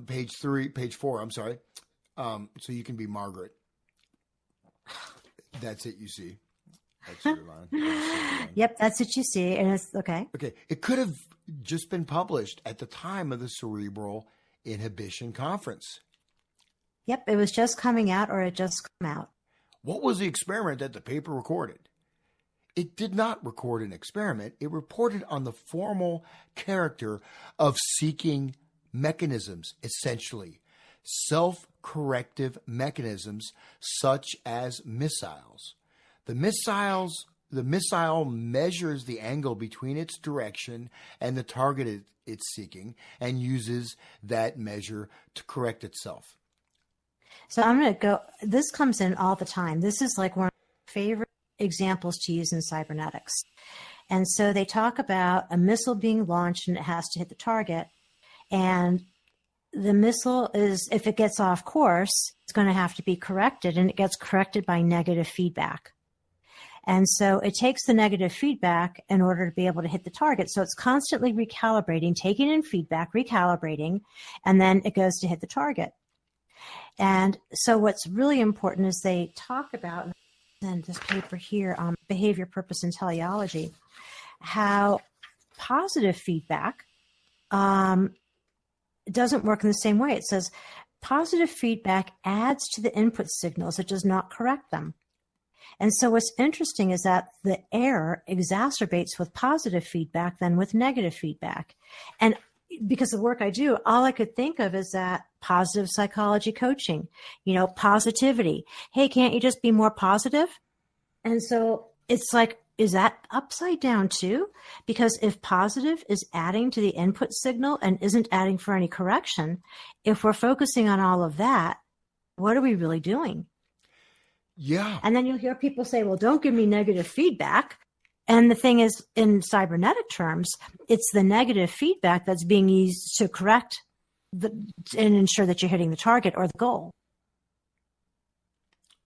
Page 4. I'm sorry. So you can be Margaret. That's it. You see. That's your line. Yep, that's what you see, and it's okay. Okay, it could have just been published at the time of the Cerebral Inhibition Conference. Yep, it was just coming out, or it just come out. What was the experiment that the paper recorded? It did not record an experiment. It reported on the formal character of seeking mechanisms, essentially self-corrective mechanisms such as missiles. The missile measures the angle between its direction and the target it's seeking and uses that measure to correct itself. So I'm going to go, this comes in all the time. This is like one of my favorite examples to use in cybernetics. And so they talk about a missile being launched and it has to hit the target. And the missile is, if it gets off course, it's going to have to be corrected, and it gets corrected by negative feedback. And so it takes the negative feedback in order to be able to hit the target. So it's constantly recalibrating, taking in feedback, recalibrating, and then it goes to hit the target. And so what's really important is they talk about, in this paper here on behavior, purpose, and teleology, how positive feedback doesn't work in the same way. It says positive feedback adds to the input signals. It does not correct them. And so what's interesting is that the error exacerbates with positive feedback than with negative feedback. And because of the work I do, all I could think of is that positive psychology coaching, positivity. Hey, can't you just be more positive? And so it's like, is that upside down too? Because if positive is adding to the input signal and isn't adding for any correction, if we're focusing on all of that, what are we really doing? Yeah. And then you'll hear people say, well, don't give me negative feedback. And the thing is, in cybernetic terms, it's the negative feedback that's being used to correct and ensure that you're hitting the target or the goal.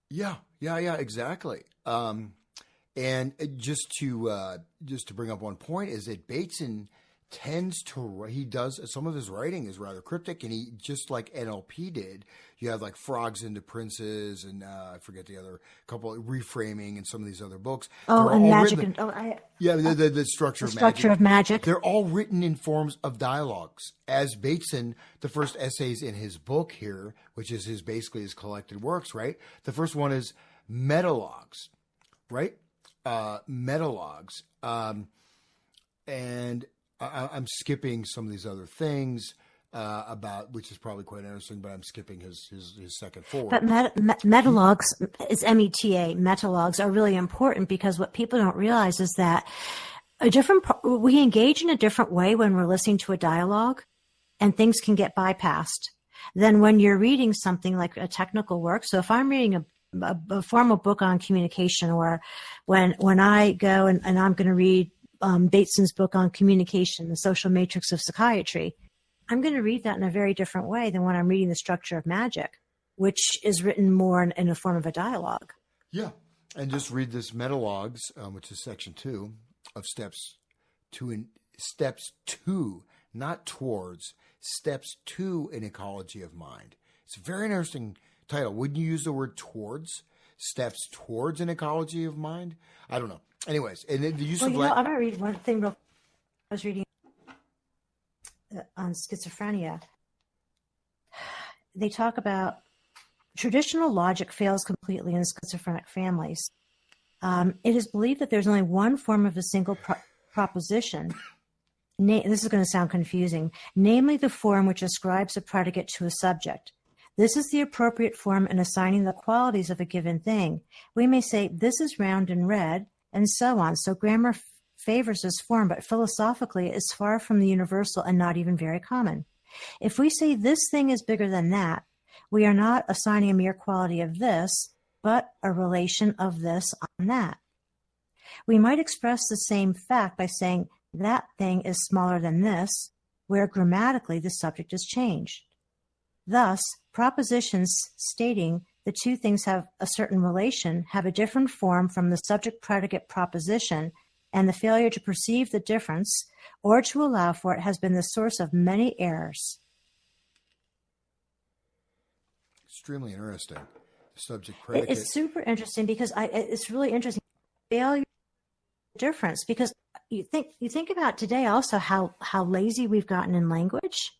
Yeah, exactly. And just to bring up one point is that Bateson tends to, he does, some of his writing is rather cryptic, and he, just like NLP did, you have like Frogs into Princes, and I forget the other couple, Reframing, and some of these other books. Oh, They're and all Magic. written, the structure the of structure magic. of magic. They're all written in forms of dialogues. As Bateson, the first essays in his book here, which is basically his collected works, right? The first one is Metalogues, right? Metalogues. And I'm skipping some of these other things about, which is probably quite interesting, but I'm skipping his second forward. But metalogues is META. Metalogues are really important because what people don't realize is that we engage in a different way when we're listening to a dialogue, and things can get bypassed than when you're reading something like a technical work. So if I'm reading a formal book on communication, or when I go and I'm going to read Bateson's book on communication, The Social Matrix of Psychiatry, I'm going to read that in a very different way than when I'm reading The Structure of Magic, which is written more in the form of a dialogue. Yeah. And just read this Metalogues, which is section 2 of steps 2, not towards, steps 2 in ecology of mind. It's a very interesting title. Wouldn't you use the word towards? Steps towards an ecology of mind? I don't know. Anyways, and then the use of I'm going to read one thing real. I was reading on schizophrenia. They talk about traditional logic fails completely in schizophrenic families. It is believed that there's only one form of a single proposition. This is going to sound confusing. Namely, the form which ascribes a predicate to a subject. This is the appropriate form in assigning the qualities of a given thing. We may say, this is round and red, and so on. So grammar favors this form, but philosophically it's far from the universal and not even very common. If we say this thing is bigger than that, we are not assigning a mere quality of this, but a relation of this on that. We might express the same fact by saying that thing is smaller than this, where grammatically the subject is changed. Thus, propositions stating the two things have a certain relation have a different form from the subject-predicate proposition, and the failure to perceive the difference or to allow for it has been the source of many errors. Extremely interesting. Subject-predicate. It's super interesting because it's really interesting. Failure difference, because you think about today also how lazy we've gotten in language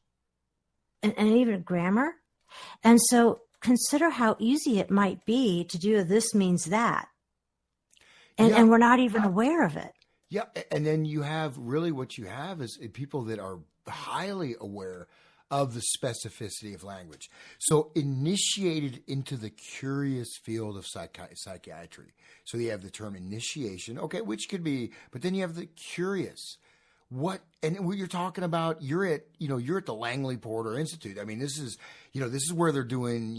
and even grammar. And so consider how easy it might be to do this means that. And we're not even aware of it. Yeah. And then you have really what you have is people that are highly aware of the specificity of language. So initiated into the curious field of psychiatry. So you have the term initiation, okay, which could be, but then you have the curious. What you're talking about, you're at the Langley Porter Institute. I mean, this is where they're doing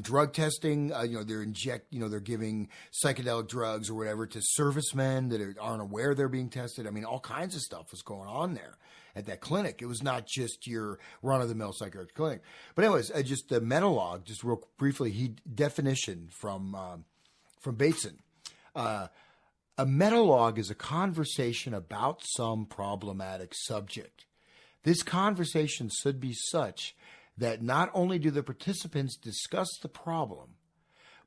drug testing. They're giving psychedelic drugs or whatever to servicemen that aren't aware they're being tested. I mean, all kinds of stuff was going on there at that clinic. It was not just your run-of-the-mill psychiatric clinic. But anyways, just the Metalogue, just real briefly, definition from Bateson. A metalogue is a conversation about some problematic subject. This conversation should be such that not only do the participants discuss the problem,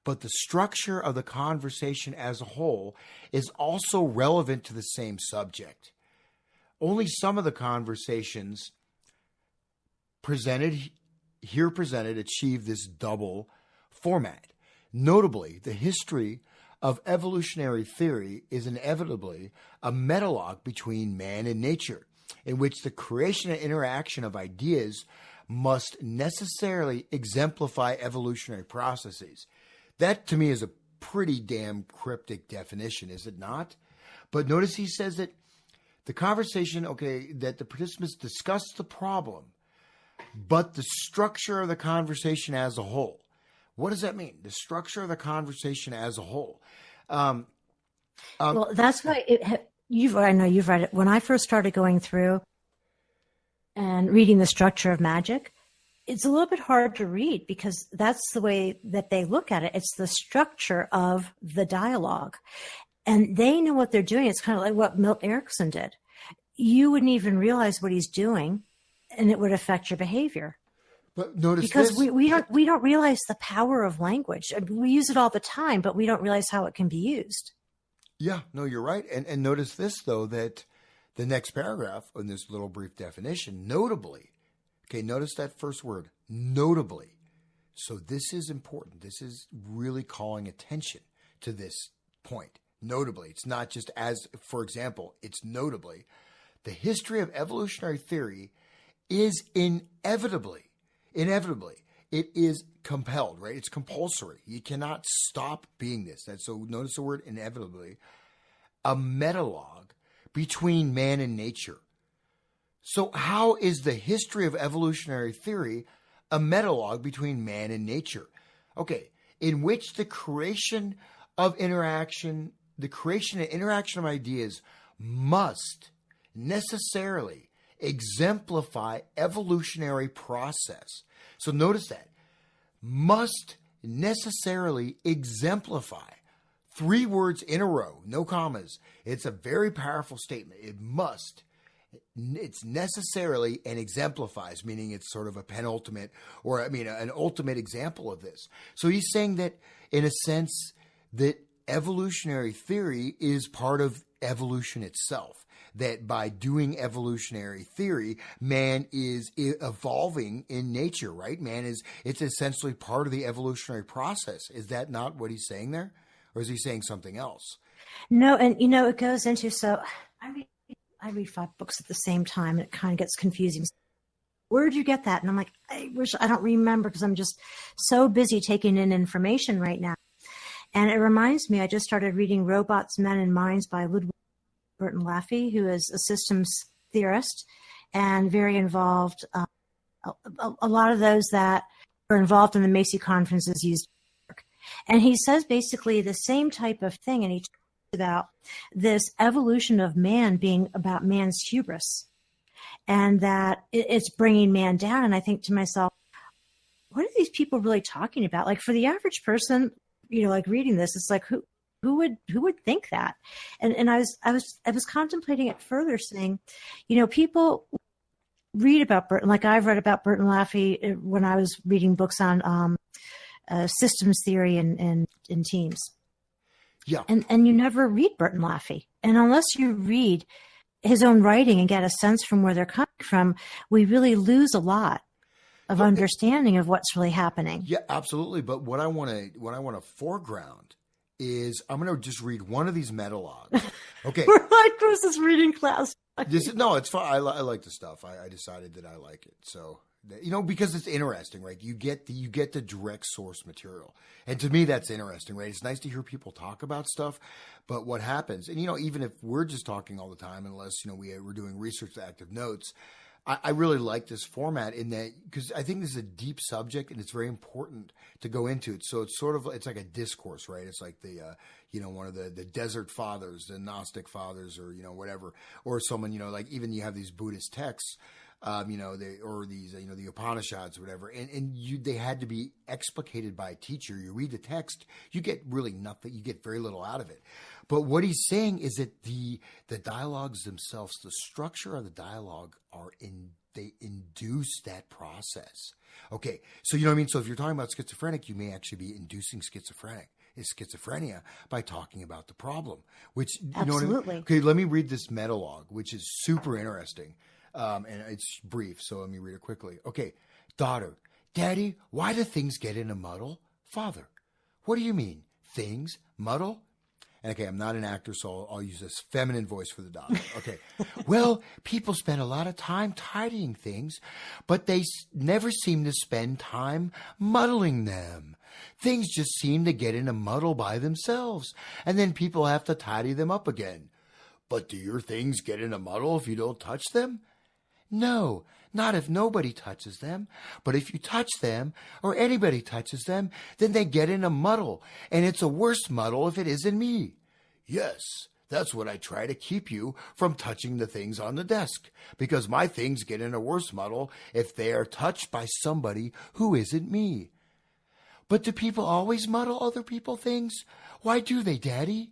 but the structure of the conversation as a whole is also relevant to the same subject. Only some of the conversations presented achieve this double format. Notably, the history of evolutionary theory is inevitably a metalogue between man and nature, in which the creation and interaction of ideas must necessarily exemplify evolutionary processes. That, to me, is a pretty damn cryptic definition, is it not? But notice he says that the conversation, that the participants discuss the problem, but the structure of the conversation as a whole. What does that mean? The structure of the conversation as a whole. Well, that's why I know you've read it. When I first started going through and reading The Structure of Magic, it's a little bit hard to read because that's the way that they look at it. It's the structure of the dialogue. And they know what they're doing. It's kind of like what Milt Erickson did. You wouldn't even realize what he's doing, and it would affect your behavior. But notice because this. we don't realize the power of language. We use it all the time, but we don't realize how it can be used. Yeah, no, you're right. And notice this, though, that the next paragraph in this little brief definition, notably, okay, notice that first word, notably. So this is important. This is really calling attention to this point. Notably, it's not just as, for example, it's notably. The history of evolutionary theory is inevitably, it is compelled, right? It's compulsory. You cannot stop being this. So notice the word inevitably, a metalogue between man and nature. So how is the history of evolutionary theory a metalogue between man and nature? Okay, in which the creation and interaction of ideas must necessarily exemplify evolutionary process. So notice that. Must necessarily exemplify. 3 words in a row, no commas. It's a very powerful statement. It must. It's necessarily and exemplifies, meaning it's sort of a penultimate, or an ultimate example of this. So he's saying that, in a sense, that evolutionary theory is part of evolution itself. That by doing evolutionary theory, man is evolving in nature, right? It's essentially part of the evolutionary process. Is that not what he's saying there? Or is he saying something else? No, and it goes into, so I read 5 books at the same time, and it kind of gets confusing. Where did you get that? And I'm like, I wish I don't remember because I'm just so busy taking in information right now. And it reminds me, I just started reading Robots, Men, and Minds by Ludwig Burton Laffey, who is a systems theorist and very involved. A lot of those that are involved in the Macy conferences used work. And he says basically the same type of thing, and he talks about this evolution of man being about man's hubris, and that it's bringing man down. And I think to myself, what are these people really talking about? Like, for the average person, like reading this, it's like, who would think that? And I was contemplating it further, saying, people read about Burton, like I've read about Burton Laffey when I was reading books on systems theory and teams. Yeah. And you never read Burton Laffey. And unless you read his own writing and get a sense from where they're coming from, we really lose a lot of understanding of what's really happening. Yeah, absolutely. But what I want to foreground is I'm going to just read one of these metalogs. Okay. We're like this reading class. No, it's fine. I like the stuff. I decided that I like it. So, because it's interesting, right? You get the direct source material. And to me, that's interesting, right? It's nice to hear people talk about stuff, but what happens, and even if we're just talking all the time, unless, we're doing research to active notes, I really like this format in that, because I think this is a deep subject and it's very important to go into it. So it's it's like a discourse, right? It's like the, one of the desert fathers, the Gnostic fathers, or, whatever, or someone, like even you have these Buddhist texts, the Upanishads or whatever, and they had to be explicated by a teacher. You read the text, you get really nothing, you get very little out of it. But what he's saying is that the dialogues themselves, the structure of the dialogue they induce that process. Okay, so you know what I mean? So if you're talking about schizophrenic, you may actually be inducing schizophrenia by talking about the problem, which, Absolutely. Know what I mean? Okay, let me read this metalogue, which is super interesting. And it's brief, so let me read it quickly. Okay, daughter, daddy, why do things get in a muddle? Father, what do you mean? Things? Muddle? And okay, I'm not an actor, so I'll use this feminine voice for the daughter. Okay. Well, people spend a lot of time tidying things, but they never seem to spend time muddling them. Things just seem to get in a muddle by themselves, and then people have to tidy them up again. But do your things get in a muddle if you don't touch them? No, not if nobody touches them. But if you touch them, or anybody touches them, then they get in a muddle, and it's a worse muddle if it isn't me. Yes, That's what I try to keep you from touching the things on the desk, because my things get in a worse muddle if they are touched by somebody who isn't me. But do people always muddle other people's things? Why do they, Daddy?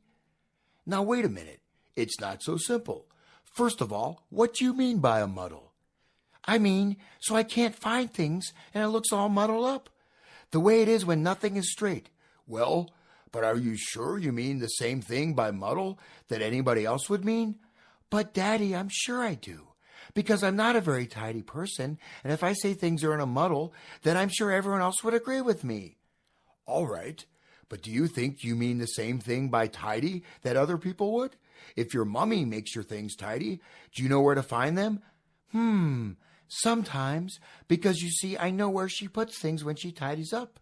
Now, wait a minute. It's not so simple. First of all, what do you mean by a muddle? I mean, so I can't find things and it looks all muddled up. The way it is when nothing is straight. Well, but are you sure you mean the same thing by muddle that anybody else would mean? But, Daddy, I'm sure I do. Because I'm not a very tidy person, and if I say things are in a muddle, then I'm sure everyone else would agree with me. All right, but do you think you mean the same thing by tidy that other people would? If your mummy makes your things tidy, do you know where to find them? Sometimes, because you see, I know where she puts things when she tidies up.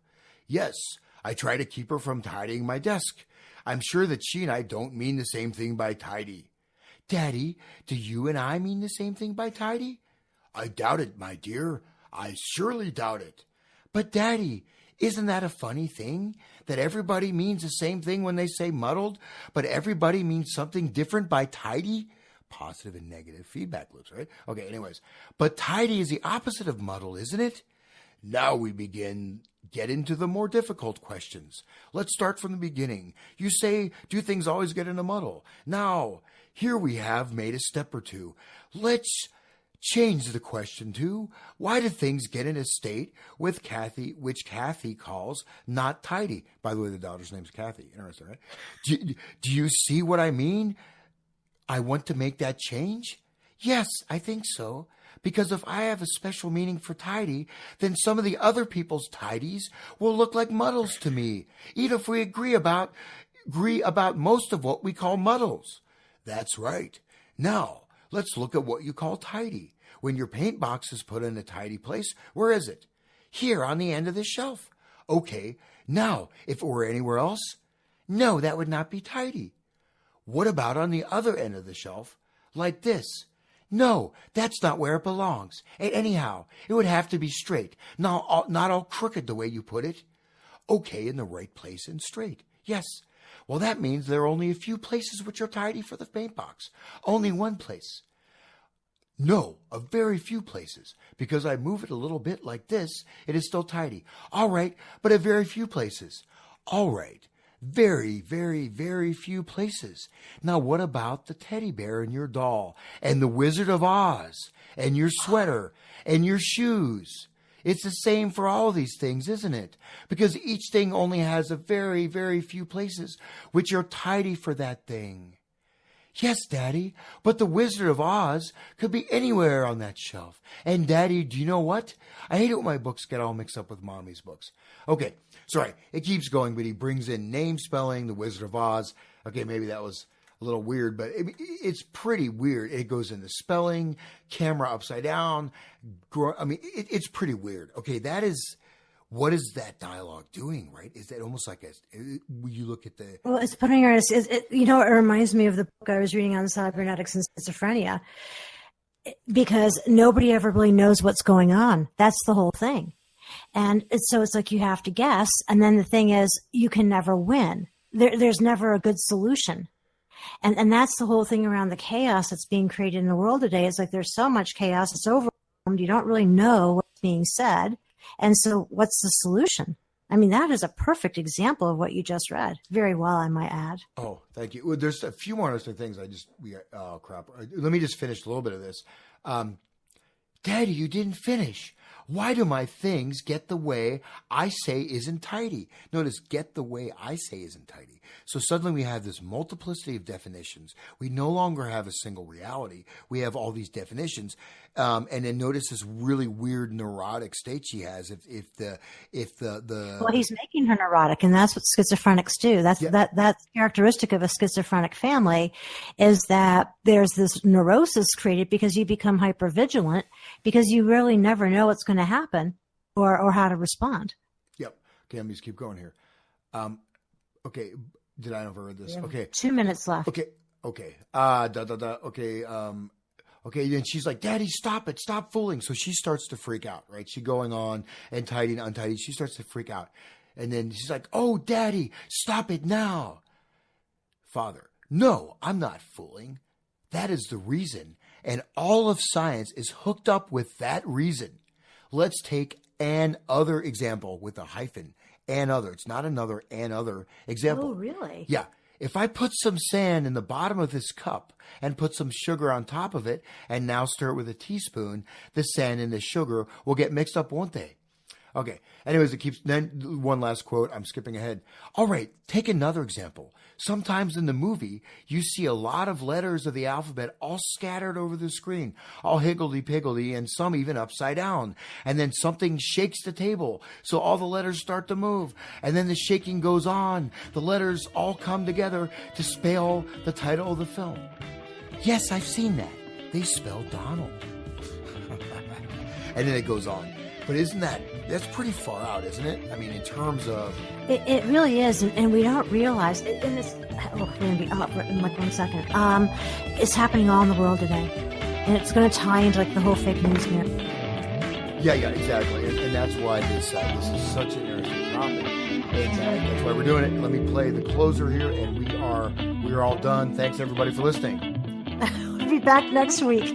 Yes, I try to keep her from tidying my desk. I'm sure that she and I don't mean the same thing by tidy. Daddy, do you and I mean the same thing by tidy? I doubt it, my dear. I surely doubt it. But, Daddy, isn't that a funny thing? That everybody means the same thing when they say muddled, but everybody means something different by tidy? Positive and negative feedback loops, right? Okay, anyways. But tidy is the opposite of muddled, isn't it? Now we get into the more difficult questions. Let's start from the beginning. You say, do things always get in a muddle? Now, here we have made a step or two. Let's change the question to, why do things get in a state with Kathy, which Kathy calls not tidy? By the way, the daughter's name's Kathy. Interesting, right? Do you see what I mean? I want to make that change? Yes, I think so. Because if I have a special meaning for tidy, then some of the other people's tidies will look like muddles to me, even if we agree about most of what we call muddles. That's right. Now, let's look at what you call tidy. When your paint box is put in a tidy place, where is it? Here on the end of the shelf. Okay, now, if it were anywhere else, no, that would not be tidy. What about on the other end of the shelf, like this? No, that's not where it belongs. Anyhow, it would have to be straight, not all crooked the way you put it. Okay, in the right place and straight. Yes. Well, that means there are only a few places which are tidy for the paint box. Only one place. No, a very few places. Because I move it a little bit like this, it is still tidy. All right, but a very few places. All right. Very, very, very few places. Now, what about the teddy bear and your doll, and the Wizard of Oz, and your sweater, and your shoes? It's the same for all these things, isn't it? Because each thing only has a very, very few places which are tidy for that thing. Yes, Daddy, but the Wizard of Oz could be anywhere on that shelf. And, Daddy, do you know what? I hate it when my books get all mixed up with Mommy's books. Okay, sorry, it keeps going, but he brings in name spelling, the Wizard of Oz. Okay, maybe that was a little weird, but it's pretty weird. It goes into spelling, camera upside down. It's pretty weird. Okay, what is that dialogue doing, right? Is that almost like you look at the... Well, it's putting her, it reminds me of the book I was reading on cybernetics and schizophrenia, because nobody ever really knows what's going on. That's the whole thing. And so it's like you have to guess. And then the thing is, you can never win. There's never a good solution. And that's the whole thing around the chaos that's being created in the world today. It's like there's so much chaos, it's overwhelmed. You don't really know what's being said. And so what's the solution? I mean, that is a perfect example of what you just read. Very well, I might add. Oh, thank you. Well, there's a few more interesting things. Crap. Let me just finish a little bit of this. Daddy, you didn't finish. Why do my things get the way I say isn't tidy? Notice, get the way I say isn't tidy. So suddenly we have this multiplicity of definitions. We no longer have a single reality. We have all these definitions. And then notice this really weird neurotic state she has. Well, he's making her neurotic, and that's what schizophrenics do. That's characteristic of a schizophrenic family, is that there's this neurosis created because you become hypervigilant, because you really never know what's going to happen or how to respond. Yep. Okay, let me just keep going here. Okay. Did I ever read this? Okay. 2 minutes left. Okay. Okay. Okay. Okay, then she's like, Daddy, stop it. Stop fooling. So she starts to freak out, right? She going on and tidy and untidy. She starts to freak out. And then she's like, oh, Daddy, stop it now. Father, No, I'm not fooling. That is the reason, and all of science is hooked up with that reason. Let's take an other example with a hyphen. An other. It's not another, an other example. Oh, really? Yeah. If I put some sand in the bottom of this cup and put some sugar on top of it and now stir it with a teaspoon, the sand and the sugar will get mixed up, won't they? Okay. Anyways, then one last quote. I'm skipping ahead. All right. Take another example. Sometimes in the movie, you see a lot of letters of the alphabet all scattered over the screen, all higgledy-piggledy, and some even upside down. And then something shakes the table, so all the letters start to move. And then the shaking goes on. The letters all come together to spell the title of the film. Yes, I've seen that. They spell Donald. And then it goes on. But that's pretty far out, isn't it? I mean, in terms of... It really is, and we don't realize, and this, we're going to be up in like 1 second, it's happening all in the world today. And it's going to tie into like the whole fake news here. Yeah, exactly. And that's why this is such an interesting topic. And that's why we're doing it. Let me play the closer here, and we are all done. Thanks, everybody, for listening. We'll be back next week.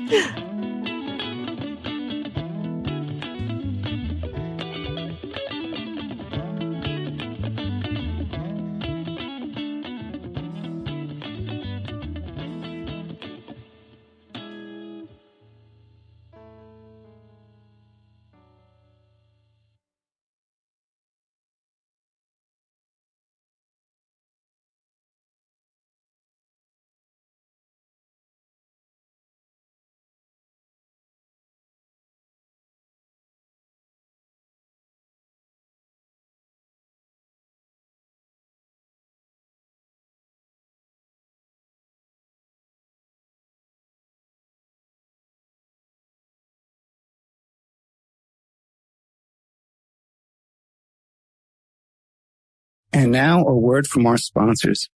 And now a word from our sponsors.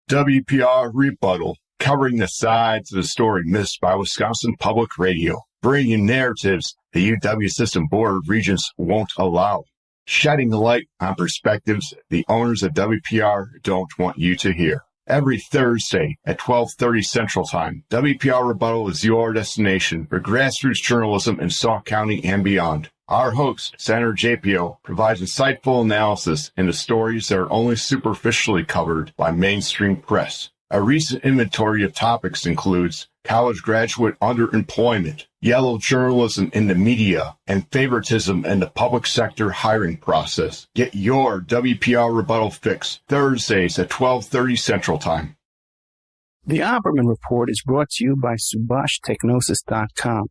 WPR Rebuttal, covering the sides of the story missed by Wisconsin Public Radio, bringing narratives the UW System Board of Regents won't allow, shedding light on perspectives the owners of WPR don't want you to hear. Every Thursday at 12:30 Central Time, WPR Rebuttal is your destination for grassroots journalism in Sauk County and beyond. Our host, Senator JPO, provides insightful analysis into stories that are only superficially covered by mainstream press. A recent inventory of topics includes college graduate underemployment, yellow journalism in the media, and favoritism in the public sector hiring process. Get your WPR Rebuttal fix Thursdays at 12:30 Central Time. The Opperman Report is brought to you by SubashTechnosis.com.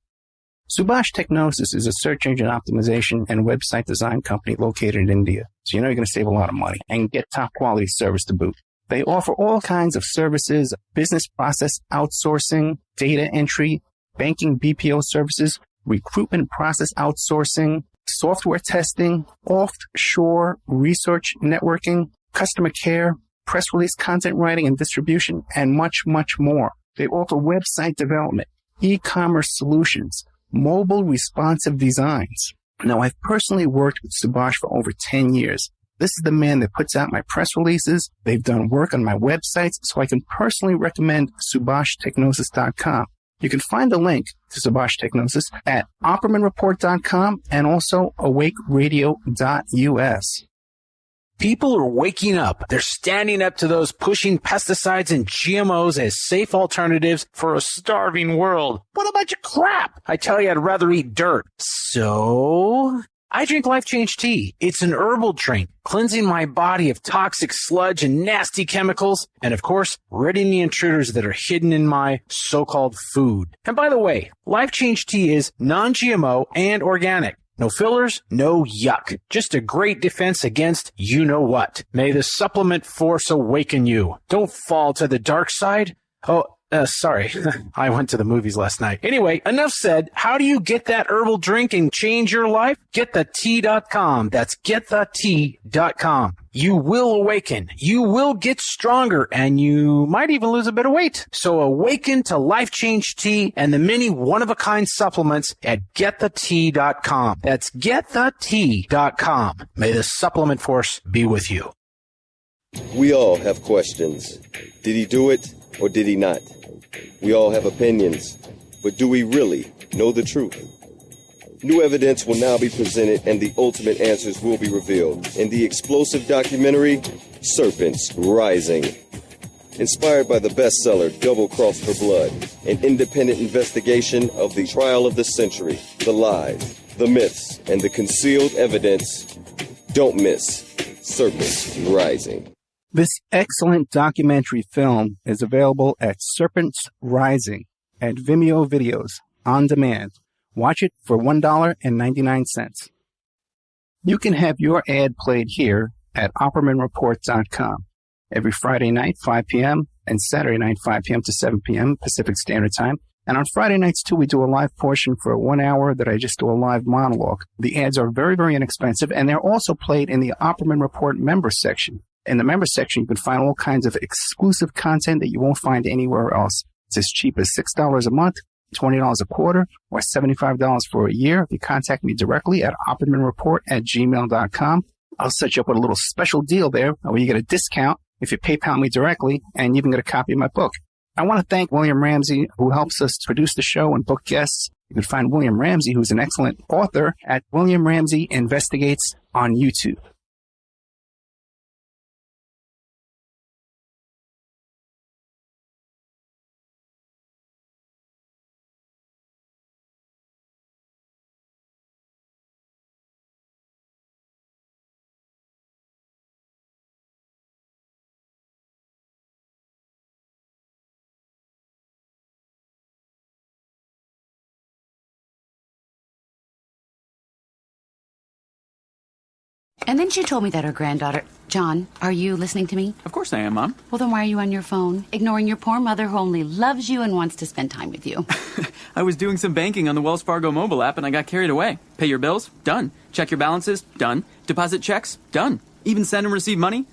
Subash Technosis is a search engine optimization and website design company located in India. So you know you're going to save a lot of money and get top quality service to boot. They offer all kinds of services, business process outsourcing, data entry, banking BPO services, recruitment process outsourcing, software testing, offshore research networking, customer care, press release content writing and distribution, and much, much more. They offer website development, e-commerce solutions, mobile responsive designs. Now, I've personally worked with Subash for over 10 years. This is the man that puts out my press releases. They've done work on my websites, so I can personally recommend SubashTechnosis.com. You can find a link to Subash Technosis at OppermanReport.com and also AwakeRadio.us. People are waking up. They're standing up to those pushing pesticides and GMOs as safe alternatives for a starving world. What a bunch of crap! I tell you, I'd rather eat dirt. So I drink Life Change Tea. It's an herbal drink, cleansing my body of toxic sludge and nasty chemicals, and of course, ridding the intruders that are hidden in my so-called food. And by the way, Life Change Tea is non-GMO and organic. No fillers, no yuck. Just a great defense against you-know-what. May the supplement force awaken you. Don't fall to the dark side. Sorry. I went to the movies last night. Anyway, enough said. How do you get that herbal drink and change your life? GetTheTea.com. That's GetTheTea.com. You will awaken. You will get stronger, and you might even lose a bit of weight. So awaken to Life Change Tea and the many one-of-a-kind supplements at GetTheTea.com. That's GetTheTea.com. May the supplement force be with you. We all have questions. Did he do it or did he not? We all have opinions, but do we really know the truth? New evidence will now be presented and the ultimate answers will be revealed in the explosive documentary, Serpents Rising. Inspired by the bestseller Double Cross for Blood, an independent investigation of the trial of the century, the lies, the myths, and the concealed evidence. Don't miss Serpents Rising. This excellent documentary film is available at Serpents Rising at Vimeo Videos on demand. Watch it for $1.99. You can have your ad played here at OppermanReport.com every Friday night, 5 p.m., and Saturday night, 5 p.m. to 7 p.m. Pacific Standard Time. And on Friday nights, too, we do a live portion for 1 hour that I just do a live monologue. The ads are very, very inexpensive, and they're also played in the Opperman Report member section. In the member section, you can find all kinds of exclusive content that you won't find anywhere else. It's as cheap as $6 a month, $20 a quarter, or $75 for a year. If you contact me directly at oppermanreport@gmail.com, I'll set you up with a little special deal there where you get a discount if you PayPal me directly, and you even get a copy of my book. I want to thank William Ramsey, who helps us produce the show and book guests. You can find William Ramsey, who's an excellent author, at William Ramsey Investigates on YouTube. And then she told me that her granddaughter... John, are you listening to me? Of course I am, Mom. Well, then why are you on your phone, ignoring your poor mother who only loves you and wants to spend time with you? I was doing some banking on the Wells Fargo mobile app and I got carried away. Pay your bills? Done. Check your balances? Done. Deposit checks? Done. Even send and receive money?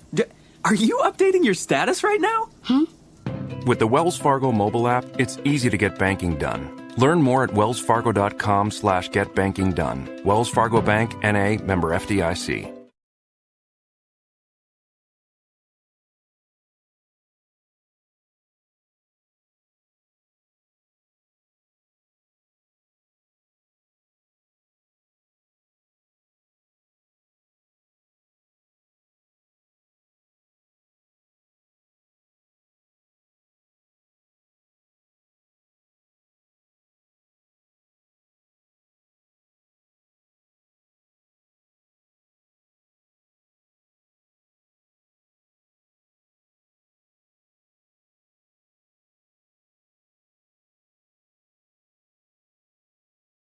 Are you updating your status right now? With the Wells Fargo mobile app, it's easy to get banking done. Learn more at wellsfargo.com/getbankingdone. Wells Fargo Bank, N.A., member FDIC.